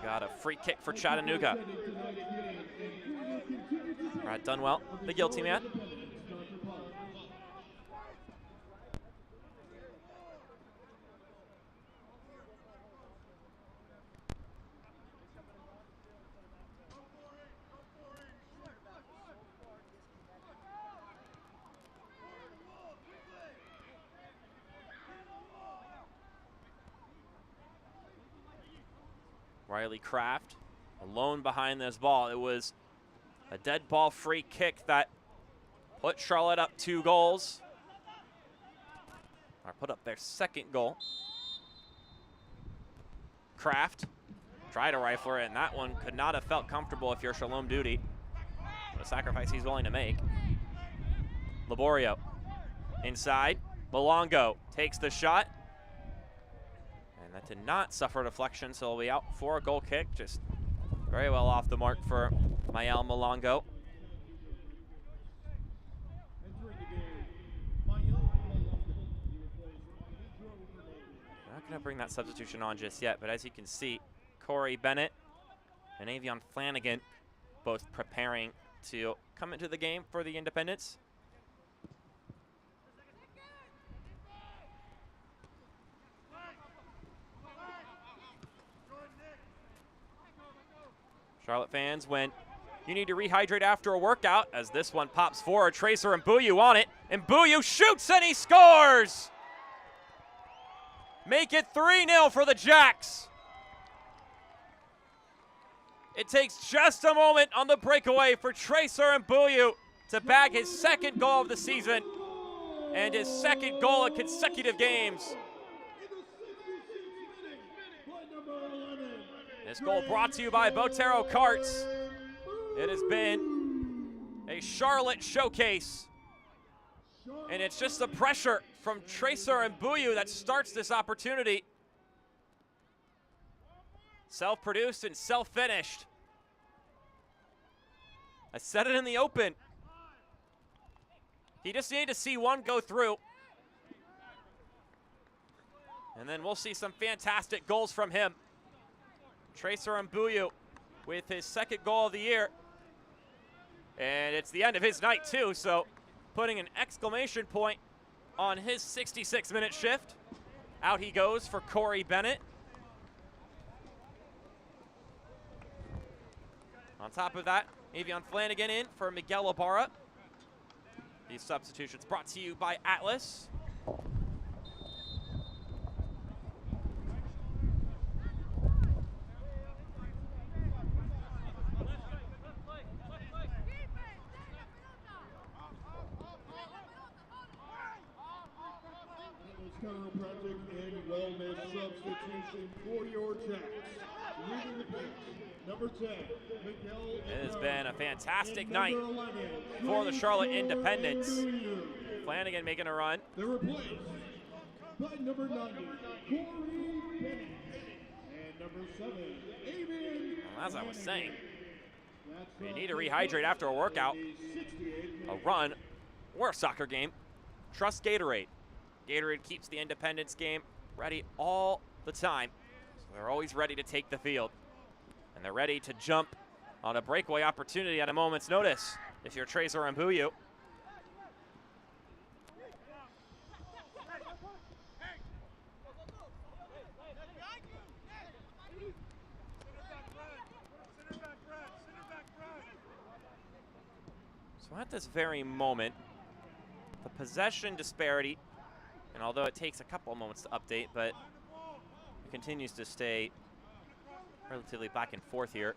got a free kick for Chattanooga. Brad Dunwell, the guilty man. Riley Kraft alone behind this ball. It was a dead ball free kick that put Charlotte up 2 goals. Or put up their second goal. Kraft tried to rifle it, and that one could not have felt comfortable if you're Shalom Duty. What a sacrifice he's willing to make. Laborio inside. Malongo takes the shot. That did not suffer deflection, so he'll be out for a goal kick. Just very well off the mark for Mael Malongo. Not going to bring that substitution on just yet, but as you can see, Corey Bennett and Avion Flanagan both preparing to come into the game for the Independents. Charlotte fans, when you need to rehydrate after a workout, as this one pops forward, Tracer Mbuyu on it, and Mbuyu shoots and he scores! Make it 3-0 for the Jacks. It takes just a moment on the breakaway for Tracer Mbuyu to bag his second goal of the season and his second goal in consecutive games. This goal brought to you by Botero Carts. It has been a Charlotte showcase. And it's just the pressure from Tracer Mbuyu that starts this opportunity. Self-produced and self-finished. I said it in the open. He just needed to see one go through. And then we'll see some fantastic goals from him. Tracer Mbuyu with his second goal of the year. And it's the end of his night too, so putting an exclamation point on his 66-minute shift. Out he goes for Corey Bennett. On top of that, Avion Flanagan in for Miguel Ibarra. These substitutions brought to you by Atlas. Chiropractic and wellness substitution for your Jacks. Leading the pitch, number 10, Miguel. It has been a fantastic night for the Charlotte Independents. Flanagan making a run. They're replaced by number 90, Corey Bennett, and number 7, Avian. Well, as I was saying, you need to rehydrate after a workout, a run, or a soccer game. Trust Gatorade. Gatorade keeps the Independence game ready all the time. So they're always ready to take the field. And they're ready to jump on a breakaway opportunity at a moment's notice if you're Tracer Mbuyu. So at this very moment, the possession disparity, and although it takes a couple of moments to update, but it continues to stay relatively back and forth here,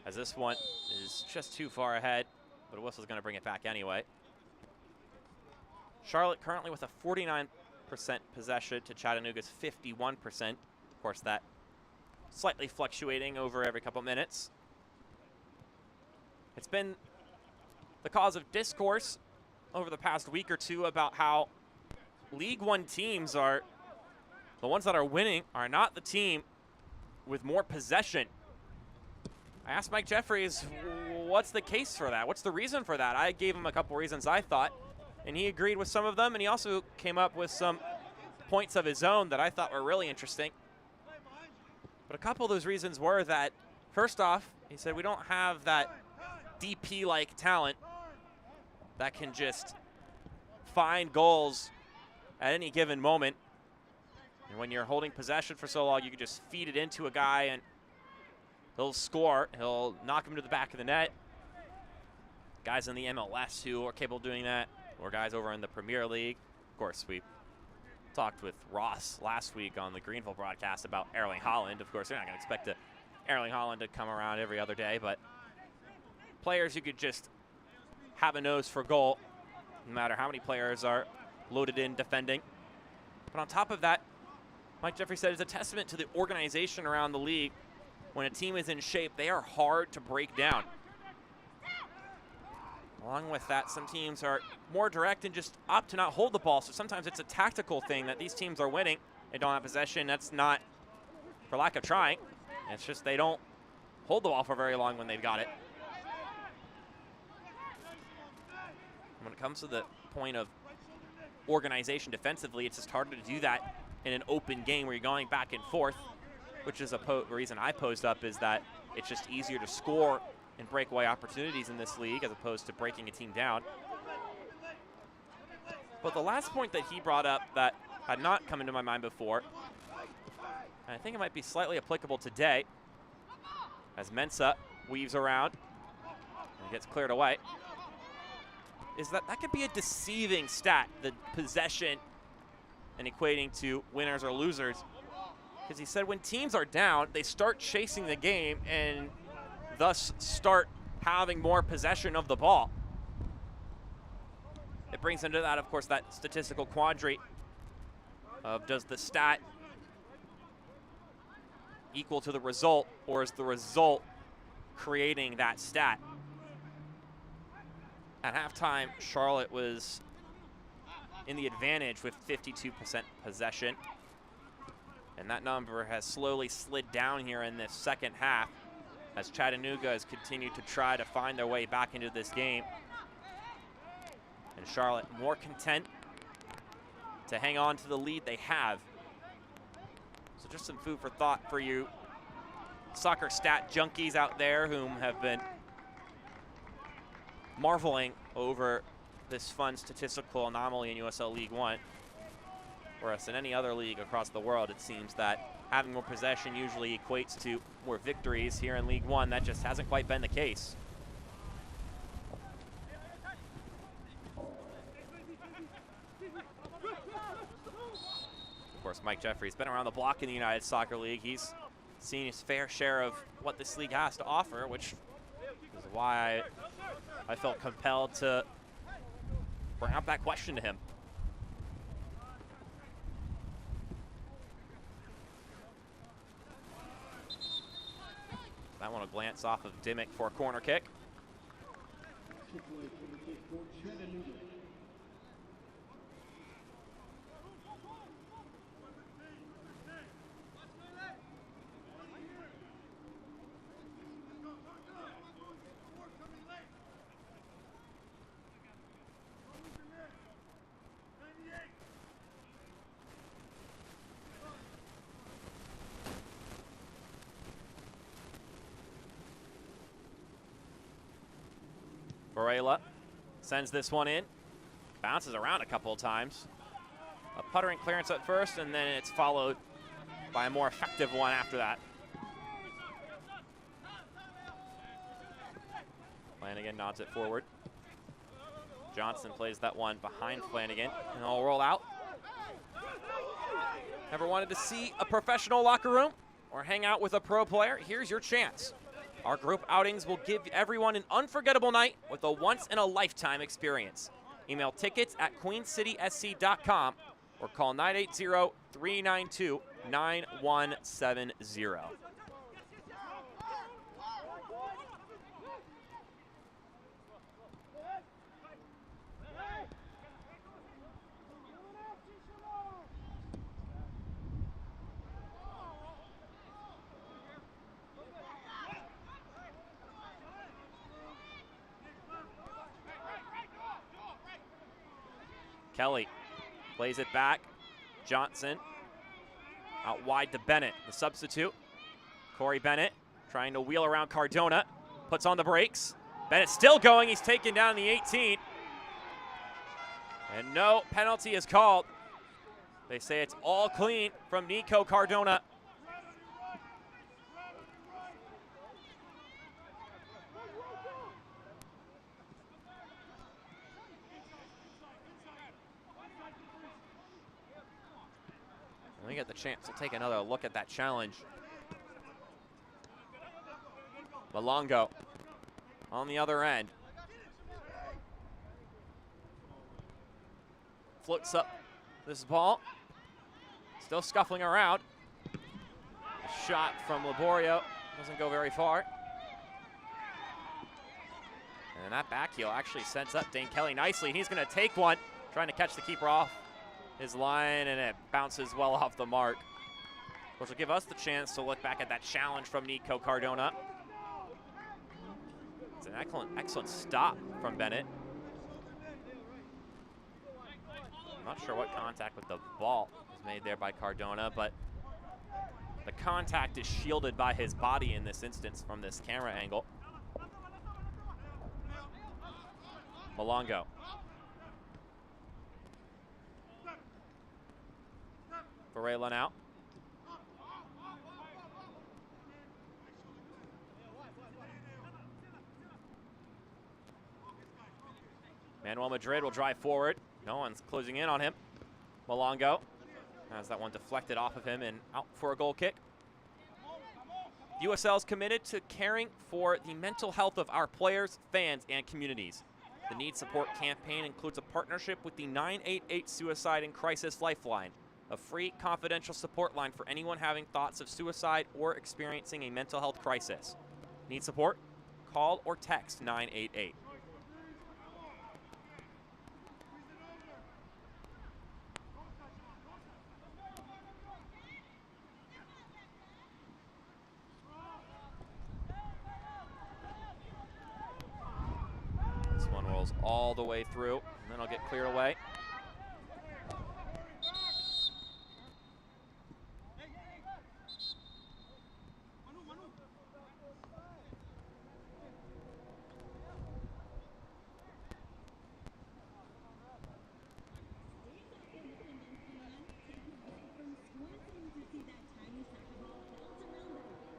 as this one is just too far ahead, but a whistle's going to bring it back anyway. Charlotte currently with a 49% possession to Chattanooga's 51%. Of course, that slightly fluctuating over every couple minutes. It's been the cause of discourse over the past week or two about how League One teams are, the ones that are winning, are not the team with more possession. I asked Mike Jeffries, what's the case for that? What's the reason for that? I gave him a couple reasons I thought, and he agreed with some of them, and he also came up with some points of his own that I thought were really interesting. But a couple of those reasons were that, first off, he said we don't have that DP-like talent that can just find goals at any given moment. And when you're holding possession for so long, you can just feed it into a guy and he'll score. He'll knock him to the back of the net. Guys in the MLS who are capable of doing that, or guys over in the Premier League. Of course, we talked with Ross last week on the Greenville broadcast about Erling Haaland. Of course, you're not going to expect Erling Haaland to come around every other day, but players who could just have a nose for goal, no matter how many players are loaded in defending. But on top of that, Mike Jeffrey said it's a testament to the organization around the league. When a team is in shape, they are hard to break down. Along with that, some teams are more direct and just opt to not hold the ball. So sometimes it's a tactical thing that these teams are winning. They don't have possession. That's not for lack of trying. It's just they don't hold the ball for very long when they've got it. When it comes to the point of organization defensively, it's just harder to do that in an open game where you're going back and forth, which is a reason I posed up, is that it's just easier to score in breakaway opportunities in this league as opposed to breaking a team down. But the last point that he brought up that had not come into my mind before, and I think it might be slightly applicable today, as Mensah weaves around and gets cleared away. Is that could be a deceiving stat, the possession and equating to winners or losers. Because he said when teams are down, they start chasing the game and thus start having more possession of the ball. It brings into that, of course, that statistical quandary of does the stat equal to the result, or is the result creating that stat? At halftime, Charlotte was in the advantage with 52% possession. And that number has slowly slid down here in this second half as Chattanooga has continued to try to find their way back into this game. And Charlotte more content to hang on to the lead they have. So just some food for thought for you soccer stat junkies out there whom have been marveling over this fun statistical anomaly in USL League One. Whereas in any other league across the world, it seems that having more possession usually equates to more victories. Here in League One, that just hasn't quite been the case. Of course, Mike Jeffrey's been around the block in the United Soccer League. He's seen his fair share of what this league has to offer, which is why I felt compelled to bring up that question to him. That one will glance off of Dimmick for a corner kick. Varela sends this one in, bounces around a couple of times. A puttering clearance at first, and then it's followed by a more effective one after that. Flanagan nods it forward. Johnson plays that one behind Flanagan, and it'll roll out. Ever wanted to see a professional locker room or hang out with a pro player? Here's your chance. Our group outings will give everyone an unforgettable night with a once-in-a-lifetime experience. Email tickets at queencitysc.com or call 980-392-9170. Kelly plays it back. Johnson out wide to Bennett, the substitute. Corey Bennett trying to wheel around Cardona, puts on the brakes. Bennett still going, he's taken down the 18. And no penalty is called. They say it's all clean from Nico Cardona. We get the chance to take another look at that challenge. Malongo on the other end. Floats up this ball. Still scuffling around. A shot from Laborio doesn't go very far. And that back heel actually sets up Dane Kelly nicely. He's going to take one, trying to catch the keeper off his line, and it bounces well off the mark, which will give us the chance to look back at that challenge from Nico Cardona. It's an excellent stop from Bennett. I'm not sure what contact with the ball was made there by Cardona, but the contact is shielded by his body in this instance from this camera angle. Malongo. Varela now. Manuel Madrid will drive forward. No one's closing in on him. Malongo has that one deflected off of him and out for a goal kick. USL is committed to caring for the mental health of our players, fans, and communities. The Need Support campaign includes a partnership with the 988 Suicide and Crisis Lifeline, a free confidential support line for anyone having thoughts of suicide or experiencing a mental health crisis. Need support? Call or text 988. This one rolls all the way through, and then it'll get cleared away.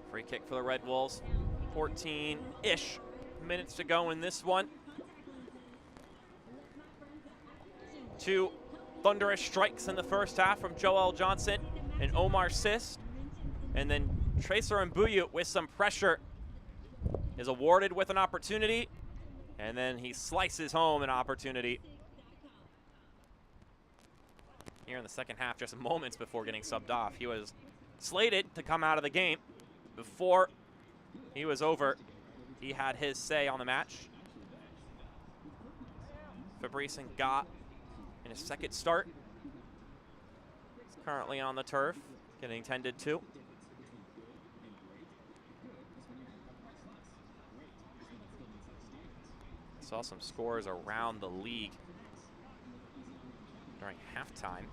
Free kick for the Red Wolves. 14-ish minutes to go in this one. Two thunderous strikes in the first half from Joel Johnson and Omar Sist. And then Tracer Mbuyu with some pressure is awarded with an opportunity. And then he slices home an opportunity. Here in the second half, just moments before getting subbed off. He was slated to come out of the game. Before he was over, he had his say on the match. Fabrice Nga in his second start. He's currently on the turf, getting tended to. Saw some scores around the league during halftime.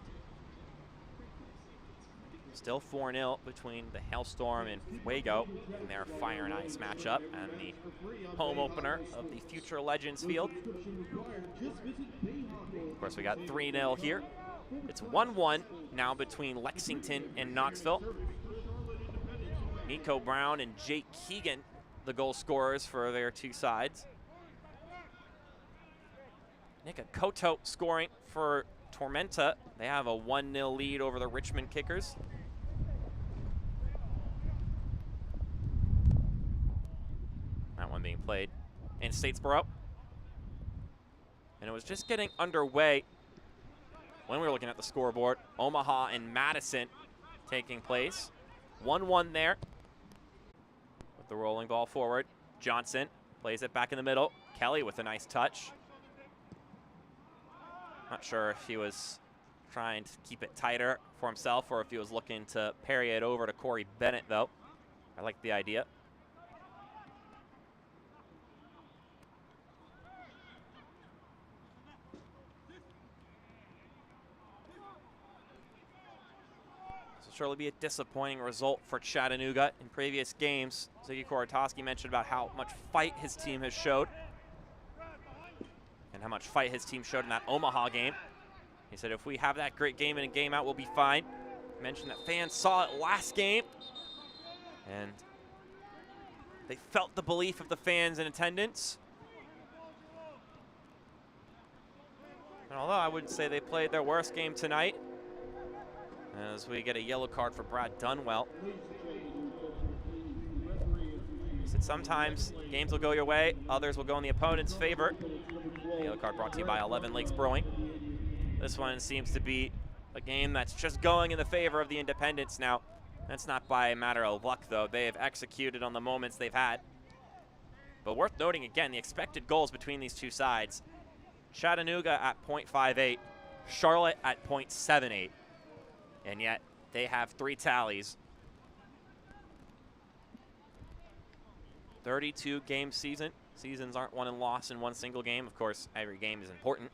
Still 4-0 between the Hailstorm and Fuego in their Fire and Ice matchup and the home opener of the Future Legends field. Of course, we got 3-0 here. It's 1-1 now between Lexington and Knoxville. Nico Brown and Jake Keegan, the goal scorers for their two sides. Nick Akoto scoring for Tormenta. They have a 1-0 lead over the Richmond Kickers. That one being played in Statesboro. And it was just getting underway when we were looking at the scoreboard. Omaha and Madison taking place. 1-1 there. With the rolling ball forward. Johnson plays it back in the middle. Kelly with a nice touch. Not sure if he was trying to keep it tighter for himself or if he was looking to parry it over to Corey Bennett, though. I like the idea. This will surely be a disappointing result for Chattanooga. In previous games, Ziggy Korotowski mentioned about how much fight his team has showed and how much fight his team showed in that Omaha game. He said if we have that great game in and game out, we'll be fine. He mentioned that fans saw it last game, and they felt the belief of the fans in attendance. And although I wouldn't say they played their worst game tonight, as we get a yellow card for Brad Dunwell. He said sometimes games will go your way, others will go in the opponent's favor. The yellow card brought to you by 11 Lakes Brewing. This one seems to be a game that's just going in the favor of the Independents now. That's not by a matter of luck, though. They have executed on the moments they've had. But worth noting again, the expected goals between these two sides. Chattanooga at .58, Charlotte at .78. And yet they have 3 tallies. 32 game season. Seasons aren't won and lost in one single game. Of course, every game is important.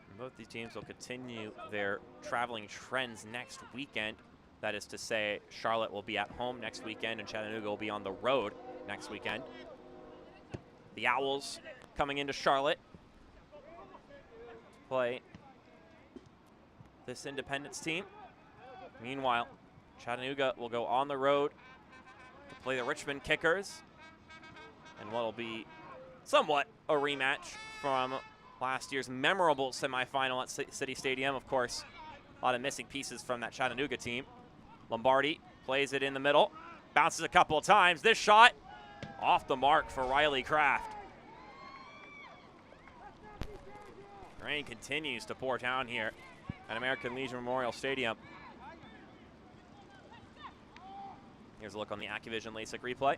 And both these teams will continue their traveling trends next weekend. That is to say, Charlotte will be at home next weekend and Chattanooga will be on the road next weekend. The Owls coming into Charlotte. play this Independence team. Meanwhile, Chattanooga will go on the road to play the Richmond Kickers and what will be somewhat a rematch from last year's memorable semifinal at City Stadium. Of course, a lot of missing pieces from that Chattanooga team. Lombardi plays it in the middle, bounces a couple of times. This shot off the mark for Riley Kraft. Rain continues to pour down here at American Legion Memorial Stadium. Here's a look on the Activision LASIK replay.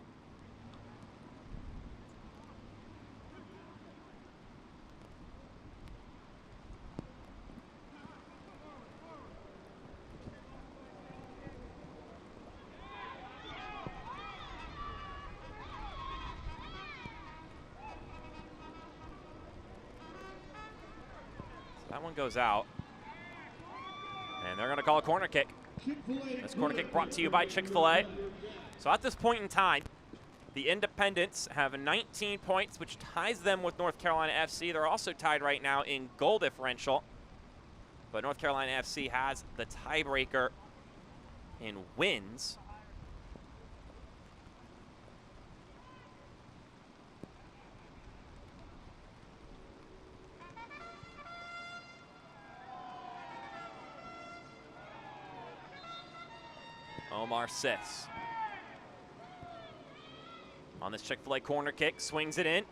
That one goes out. And they're going to call a corner kick. This corner kick brought to you by Chick-fil-A. So at this point in time, the Independents have 19 points, which ties them with North Carolina FC. They're also tied right now in goal differential. But North Carolina FC has the tiebreaker in wins. Omar Sis on this Chick-fil-A corner kick, swings it in,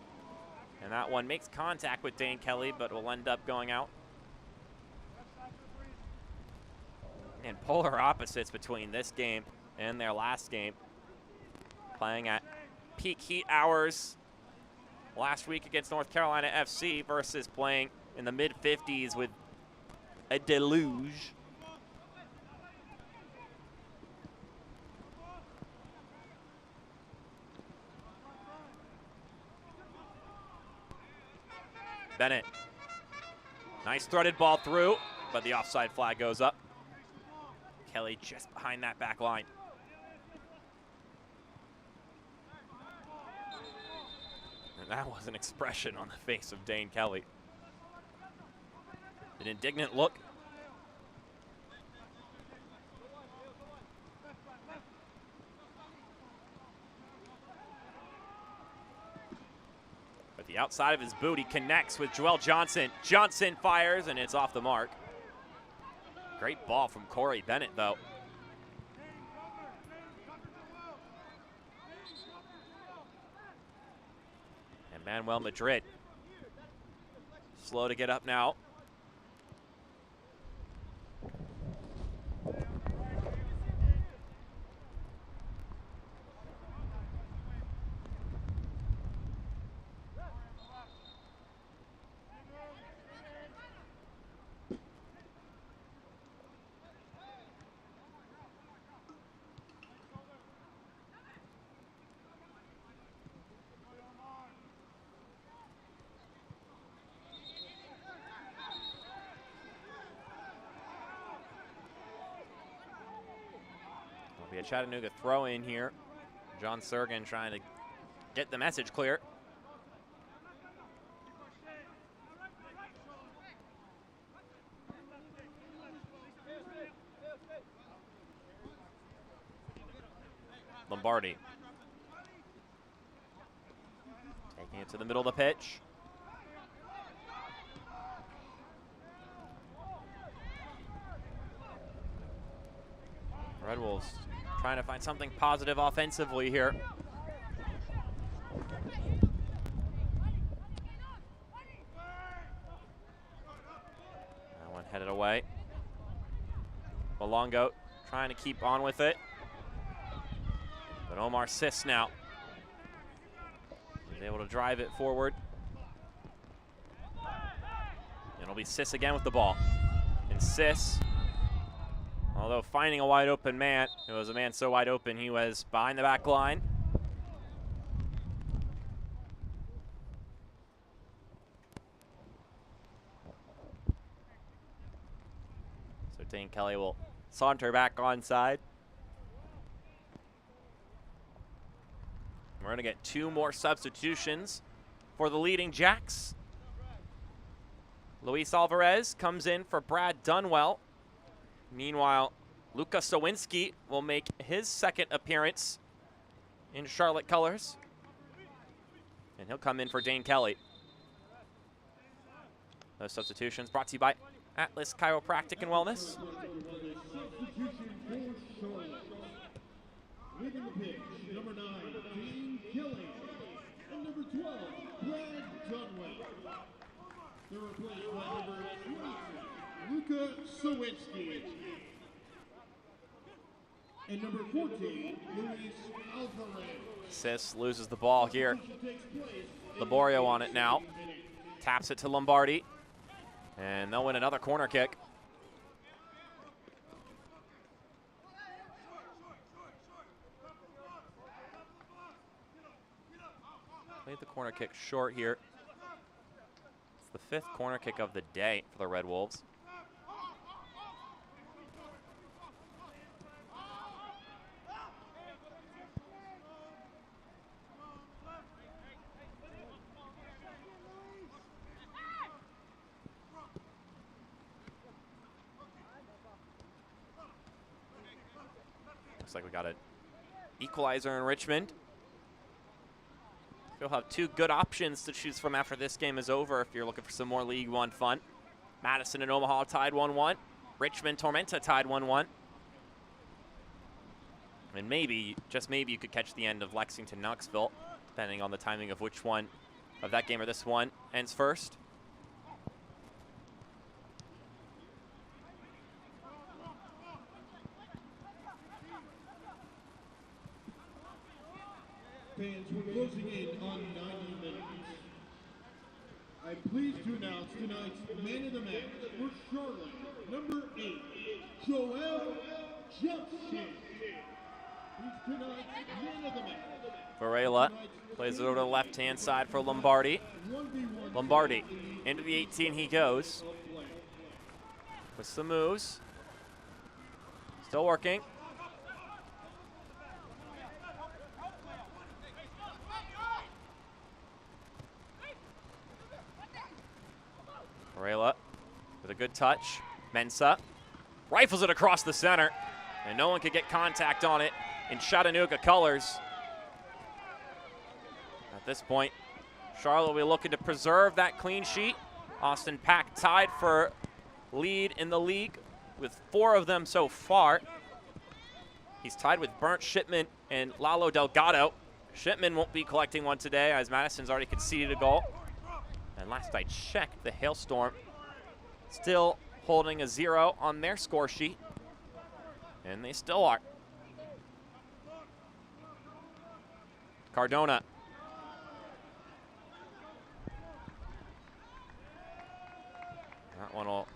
and that one makes contact with Dane Kelly, but will end up going out. And polar opposites between this game and their last game, playing at peak heat hours last week against North Carolina FC versus playing in the mid-50s with a deluge. Bennett, nice threaded ball through, but the offside flag goes up. Kelly just behind that back line. And that was an expression on the face of Dane Kelly. An indignant look. The outside of his boot, he connects with Joel Johnson. Johnson fires, and it's off the mark. Great ball from Corey Bennett, though. And Manuel Madrid, slow to get up now. A Chattanooga throw in here. John Sergen trying to get the message clear. Lombardi taking it to the middle of the pitch. Red Wolves trying to find something positive offensively here. That one headed away. Malongo trying to keep on with it. But Omar Sis now is able to drive it forward. And it'll be Sis again with the ball. And Sis, although finding a wide open man, it was a man so wide open he was behind the back line. So Dane Kelly will saunter back onside. We're going to get 2 more substitutions for the leading Jacks. Luis Alvarez comes in for Brad Dunwell. Meanwhile, Luka Sawinski will make his second appearance in Charlotte colors. And he'll come in for Dane Kelly. Those substitutions brought to you by Atlas Chiropractic and Wellness. Leading the pitch, number 9, Dane Kelly. And number 12, Brad Dunwell. They're replaced by number 22, Luka Sawinski. And number 14, Luis Alvarez. Sis loses the ball here. Laborio on it now. Taps it to Lombardi. And they'll win another corner kick. Played the corner kick short here. It's the 5th corner kick of the day for the Red Wolves. Looks like we got an equalizer in Richmond. You'll have 2 good options to choose from after this game is over if you're looking for some more League One fun. Madison and Omaha tied 1-1. Richmond Tormenta tied 1-1. And maybe, just maybe, you could catch the end of Lexington Knoxville, depending on the timing of which one of that game or this one ends first. Fans, we're closing in on 90 minutes. I'm pleased to announce tonight's man of the match for Charlotte, number 8, Joel Jepson. He's tonight's man of the match. Varela plays it over to the left-hand side for Lombardi. Lombardi into the 18 he goes. With some moves. Still working. Varela with a good touch. Mensah rifles it across the center, and no one could get contact on it in Chattanooga colors. At this point, Charlotte will be looking to preserve that clean sheet. Austin Pack tied for lead in the league with 4 of them so far. He's tied with Bernd Shipman and Lalo Delgado. Shipman won't be collecting one today as Madison's already conceded a goal. And last I checked, the Hailstorm still holding a 0 on their score sheet. And they still are. Cardona. That one will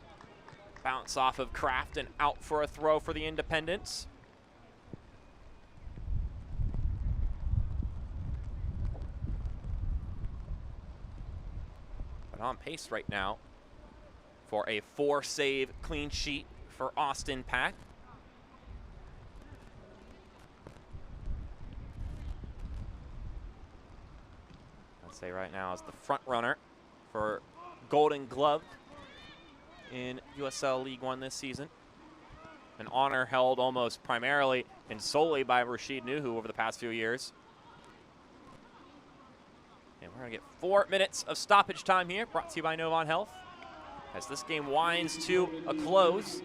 bounce off of Kraft and out for a throw for the Independents. On pace right now for a 4-save clean sheet for Austin Pack. I'd say right now is the front runner for Golden Glove in USL League One this season. An honor held almost primarily and solely by Rashid Nuhu over the past few years. And we're going to get 4 minutes of stoppage time here, brought to you by Novant Health. As this game winds to a close.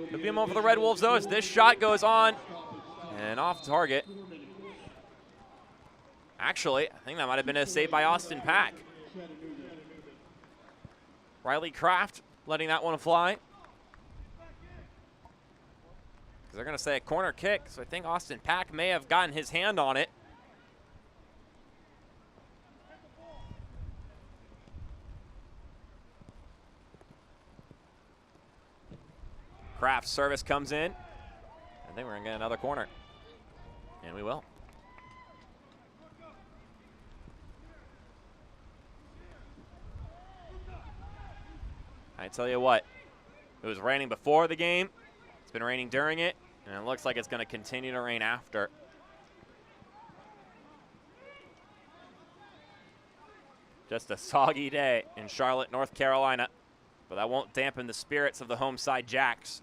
Could be a moment for the Red Wolves, though, as this shot goes on and off target. Actually, I think that might have been a save by Austin Pack. Riley Kraft letting that one fly. Because they're going to say a corner kick, so I think Austin Pack may have gotten his hand on it. Kraft's service comes in. I think we're going to get another corner. And we will. I tell you what, it was raining before the game. It's been raining during it. And it looks like it's going to continue to rain after. Just a soggy day in Charlotte, North Carolina. But that won't dampen the spirits of the home side Jacks,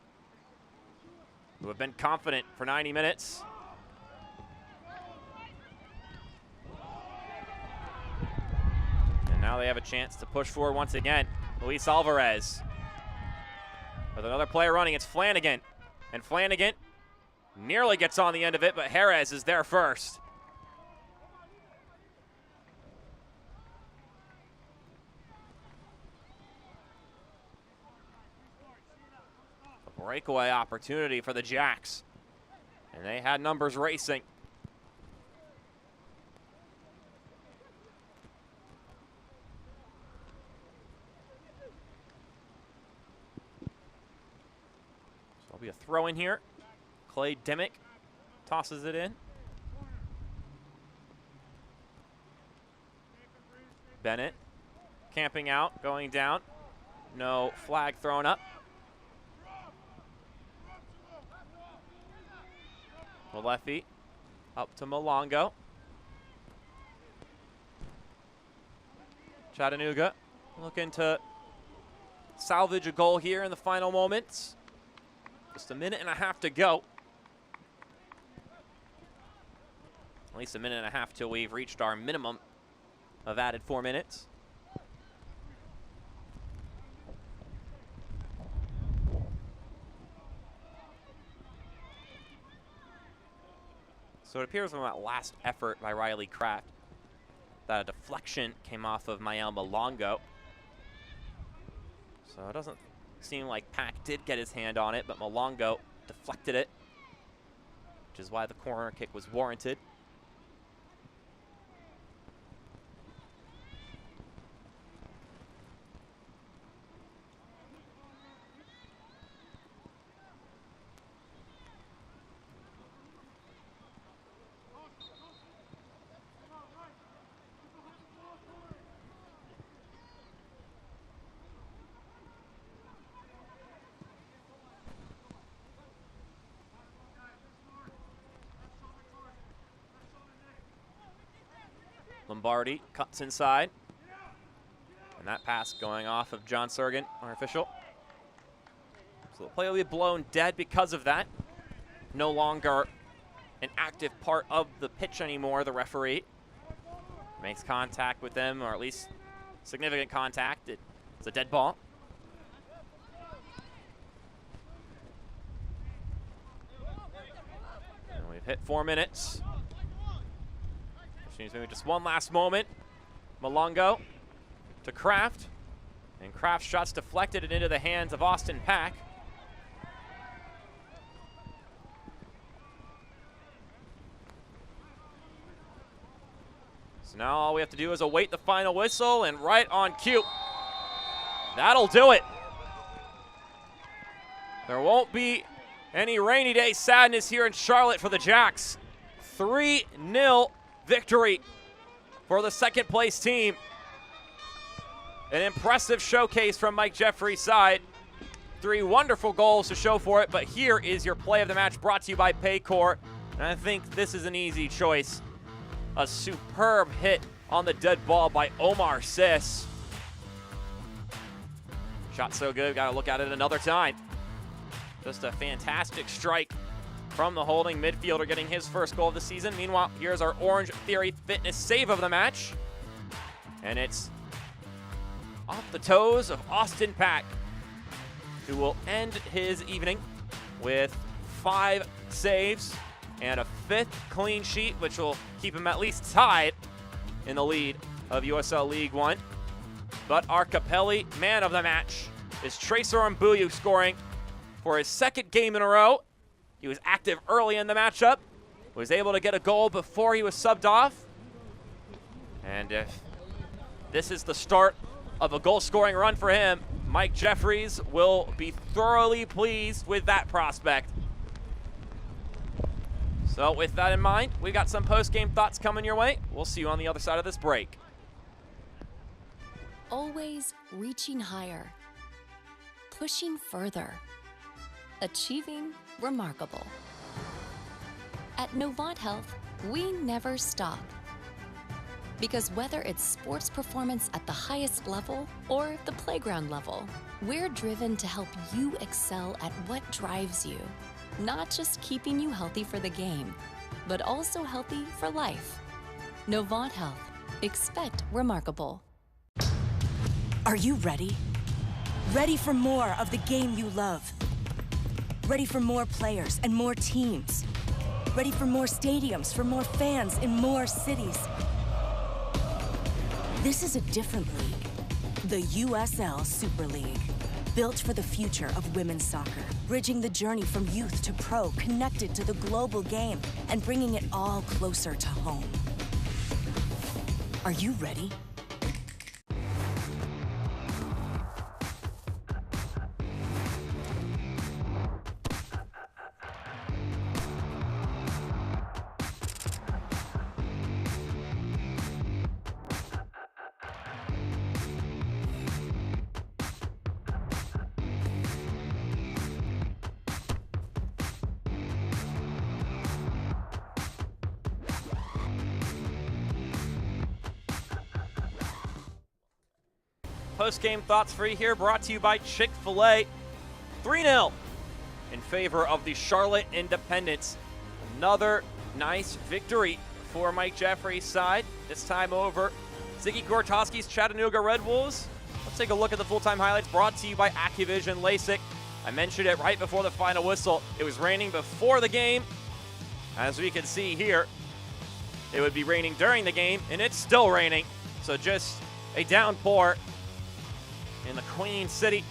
who have been confident for 90 minutes. And now they have a chance to push forward once again. Luis Alvarez with another player running. It's Flanagan. And Flanagan nearly gets on the end of it, but Jerez is there first. A breakaway opportunity for the Jacks. And they had numbers racing. So there'll be a throw in here. Clay Dimmick tosses it in. Bennett camping out, going down. No flag thrown up. Malefi up to Malongo. Chattanooga looking to salvage a goal here in the final moments. Just a minute and a half to go. At least a minute and a half till we've reached our minimum of added 4 minutes. So it appears from that last effort by Riley Kraft that a deflection came off of Mael Malongo. So it doesn't seem like Pack did get his hand on it, but Malongo deflected it, which is why the corner kick was warranted. Lombardi cuts inside. And that pass going off of John Sergen, our official. So the play will be blown dead because of that. No longer an active part of the pitch anymore, the referee. Makes contact with them, or at least significant contact. It's a dead ball. And we've hit 4 minutes. Which means maybe just one last moment. Malongo to Kraft. And Kraft's shot's deflected and into the hands of Austin Pack. So now all we have to do is await the final whistle, and right on cue. That'll do it. There won't be any rainy day sadness here in Charlotte for the Jacks. 3-0 victory for the second place team. An impressive showcase from Mike Jeffrey's side. 3 wonderful goals to show for it, but here is your play of the match brought to you by Paycor. And I think this is an easy choice. A superb hit on the dead ball by Omar Sis. Shot so good, gotta look at it another time. Just a fantastic strike from the holding midfielder, getting his first goal of the season. Meanwhile, here's our Orange Theory Fitness save of the match. And it's off the toes of Austin Pack, who will end his evening with 5 saves and a 5th clean sheet, which will keep him at least tied in the lead of USL League One. But our Capelli man of the match is Tracer Mbuyu, scoring for his 2nd game in a row. He was active early in the matchup, was able to get a goal before he was subbed off. And if this is the start of a goal-scoring run for him, Mike Jeffries will be thoroughly pleased with that prospect. So with that in mind, we got some post-game thoughts coming your way. We'll see you on the other side of this break. Always reaching higher, pushing further, achieving remarkable. At Novant Health, we never stop. Because whether it's sports performance at the highest level or the playground level, we're driven to help you excel at what drives you. Not just keeping you healthy for the game, but also healthy for life. Novant Health. Expect remarkable. Are you ready? Ready for more of the game you love? Ready for more players and more teams? Ready for more stadiums, for more fans in more cities? This is a different league. The USL Super League. Built for the future of women's soccer. Bridging the journey from youth to pro, connected to the global game, and bringing it all closer to home. Are you ready? Post-game thoughts for you here, brought to you by Chick-fil-A. 3-0 in favor of the Charlotte Independents. Another nice victory for Mike Jeffrey's side, this time over Ziggy Gortowski's Chattanooga Red Wolves. Let's take a look at the full-time highlights, brought to you by Accuvision LASIK. I mentioned it right before the final whistle. It was raining before the game. As we can see here, it would be raining during the game, and it's still raining. So just a downpour in the Queen City.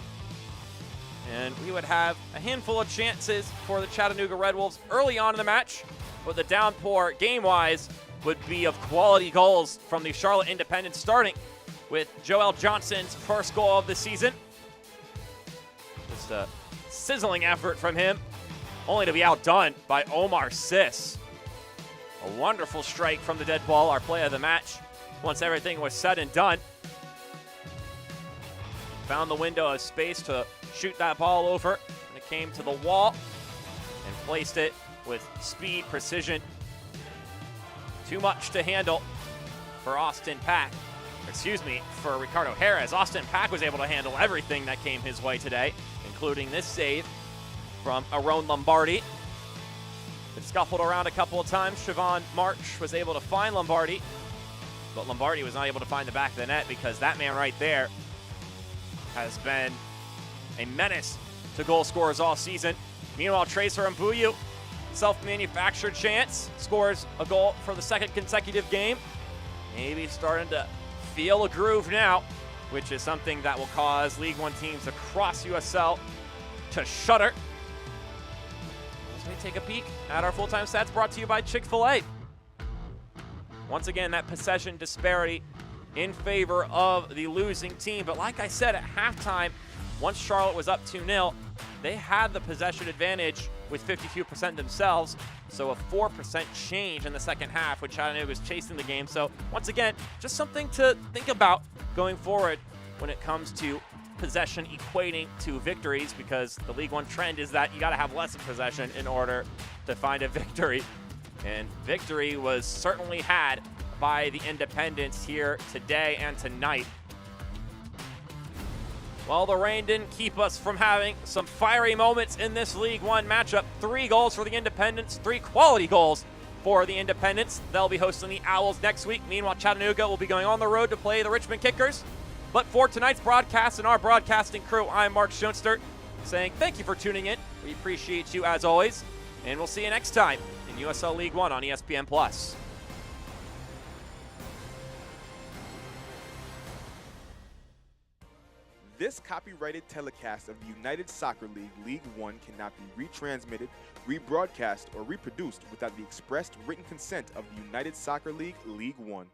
And we would have a handful of chances for the Chattanooga Red Wolves early on in the match, but the downpour game-wise would be of quality goals from the Charlotte Independents, starting with Joel Johnson's first goal of the season. Just a sizzling effort from him, only to be outdone by Omar Sis. A wonderful strike from the dead ball, our play of the match, once everything was said and done. Found the window of space to shoot that ball over, and it came to the wall and placed it with speed, precision. Too much to handle for Austin Pack. For Ricardo Harris. Austin Pack was able to handle everything that came his way today, including this save from Aaron Lombardi. It scuffled around a couple of times. Siobhan March was able to find Lombardi, but Lombardi was not able to find the back of the net because that man right there has been a menace to goal scorers all season. Meanwhile, Tracer Mbuyu, self-manufactured chance, scores a goal for the second consecutive game. Maybe starting to feel a groove now, which is something that will cause League One teams across USL to shudder. As we take a peek at our full-time stats, brought to you by Chick-fil-A. Once again, that possession disparity in favor of the losing team. But like I said, at halftime, once Charlotte was up 2-0, they had the possession advantage with 52% themselves. So a 4% change in the second half when Chattanooga was chasing the game. So once again, just something to think about going forward when it comes to possession equating to victories, because the League One trend is that you got to have less of possession in order to find a victory. And victory was certainly had by the Independents here today and tonight. Well, the rain didn't keep us from having some fiery moments in this League One matchup. 3 goals for the Independents, 3 quality goals for the Independents. They'll be hosting the Owls next week. Meanwhile, Chattanooga will be going on the road to play the Richmond Kickers. But for tonight's broadcast and our broadcasting crew, I'm Mark Schoenstert, saying thank you for tuning in. We appreciate you as always, and we'll see you next time in USL League One on ESPN+. This copyrighted telecast of the United Soccer League League One cannot be retransmitted, rebroadcast, or reproduced without the expressed written consent of the United Soccer League League One.